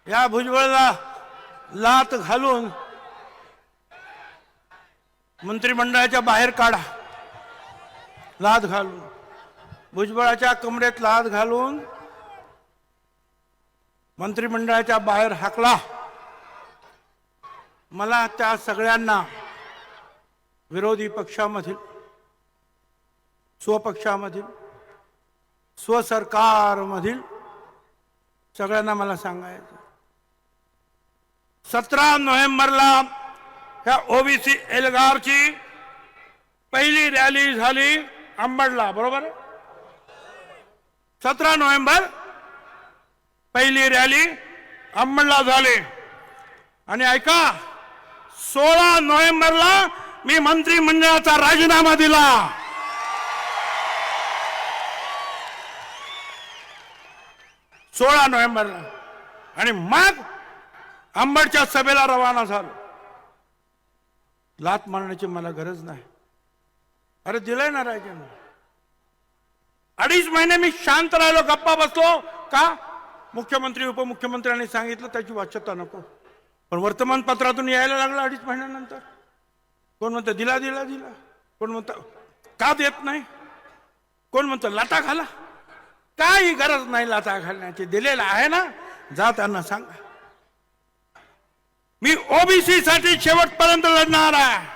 या भुजबळला लात घालून मंत्रिमंडळाच्या बाहेर काढा. लात घालून भुजबळाच्या कमरेत लात घालून मंत्रिमंडळाच्या बाहेर हाकला. मला त्या सगळ्यांना विरोधी पक्षामधील, स्वपक्षामधील, स्वसरकारमधील सगळ्यांना मला सांगायचं, 17 नोव्हेंबरला ह्या ओबीसी एल्गारची पहिली रॅली झाली अंबडला, बरोबर. 17 नोव्हेंबर पहिली रॅली अंबडला झाली. आणि ऐका, 16 नोव्हेंबरला मी मंत्रिमंडळाचा राजीनामा दिला. नोव्हेंबरला आणि मग अंबडच्या सभेला रवाना झालो. लात मारण्याची मला गरज नाही. अरे दिलंय ना राजाने. 2.5 महिने मी शांत राहिलो, गप्पा बसलो. का? मुख्यमंत्री उपमुख्यमंत्र्यांनी सांगितलं त्याची वाच्यता नको. पण वर्तमानपत्रातून यायला लागला 2.5 महिन्यानंतर. कोण म्हणतं दिला दिला दिला, कोण म्हणतं का देत नाही, कोण म्हणतं लाटा घाला. काही गरज नाही लाटा घालण्याची, दिलेला आहे ना, जा त्यांना सांगा. मी ओबीसी साठी शेवटपर्यंत लढणार आहे.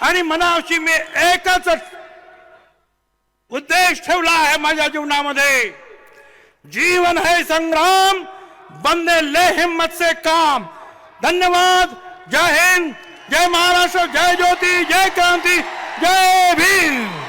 आणि मनाशी मी एकच उद्देश ठेवला आहे माझ्या जीवनामध्ये, जीवन है संग्राम, बंदे ले हिम्मत से काम. धन्यवाद. जय हिंद, जय महाराष्ट्र, जय ज्योति, जय क्रांति, जय भीम.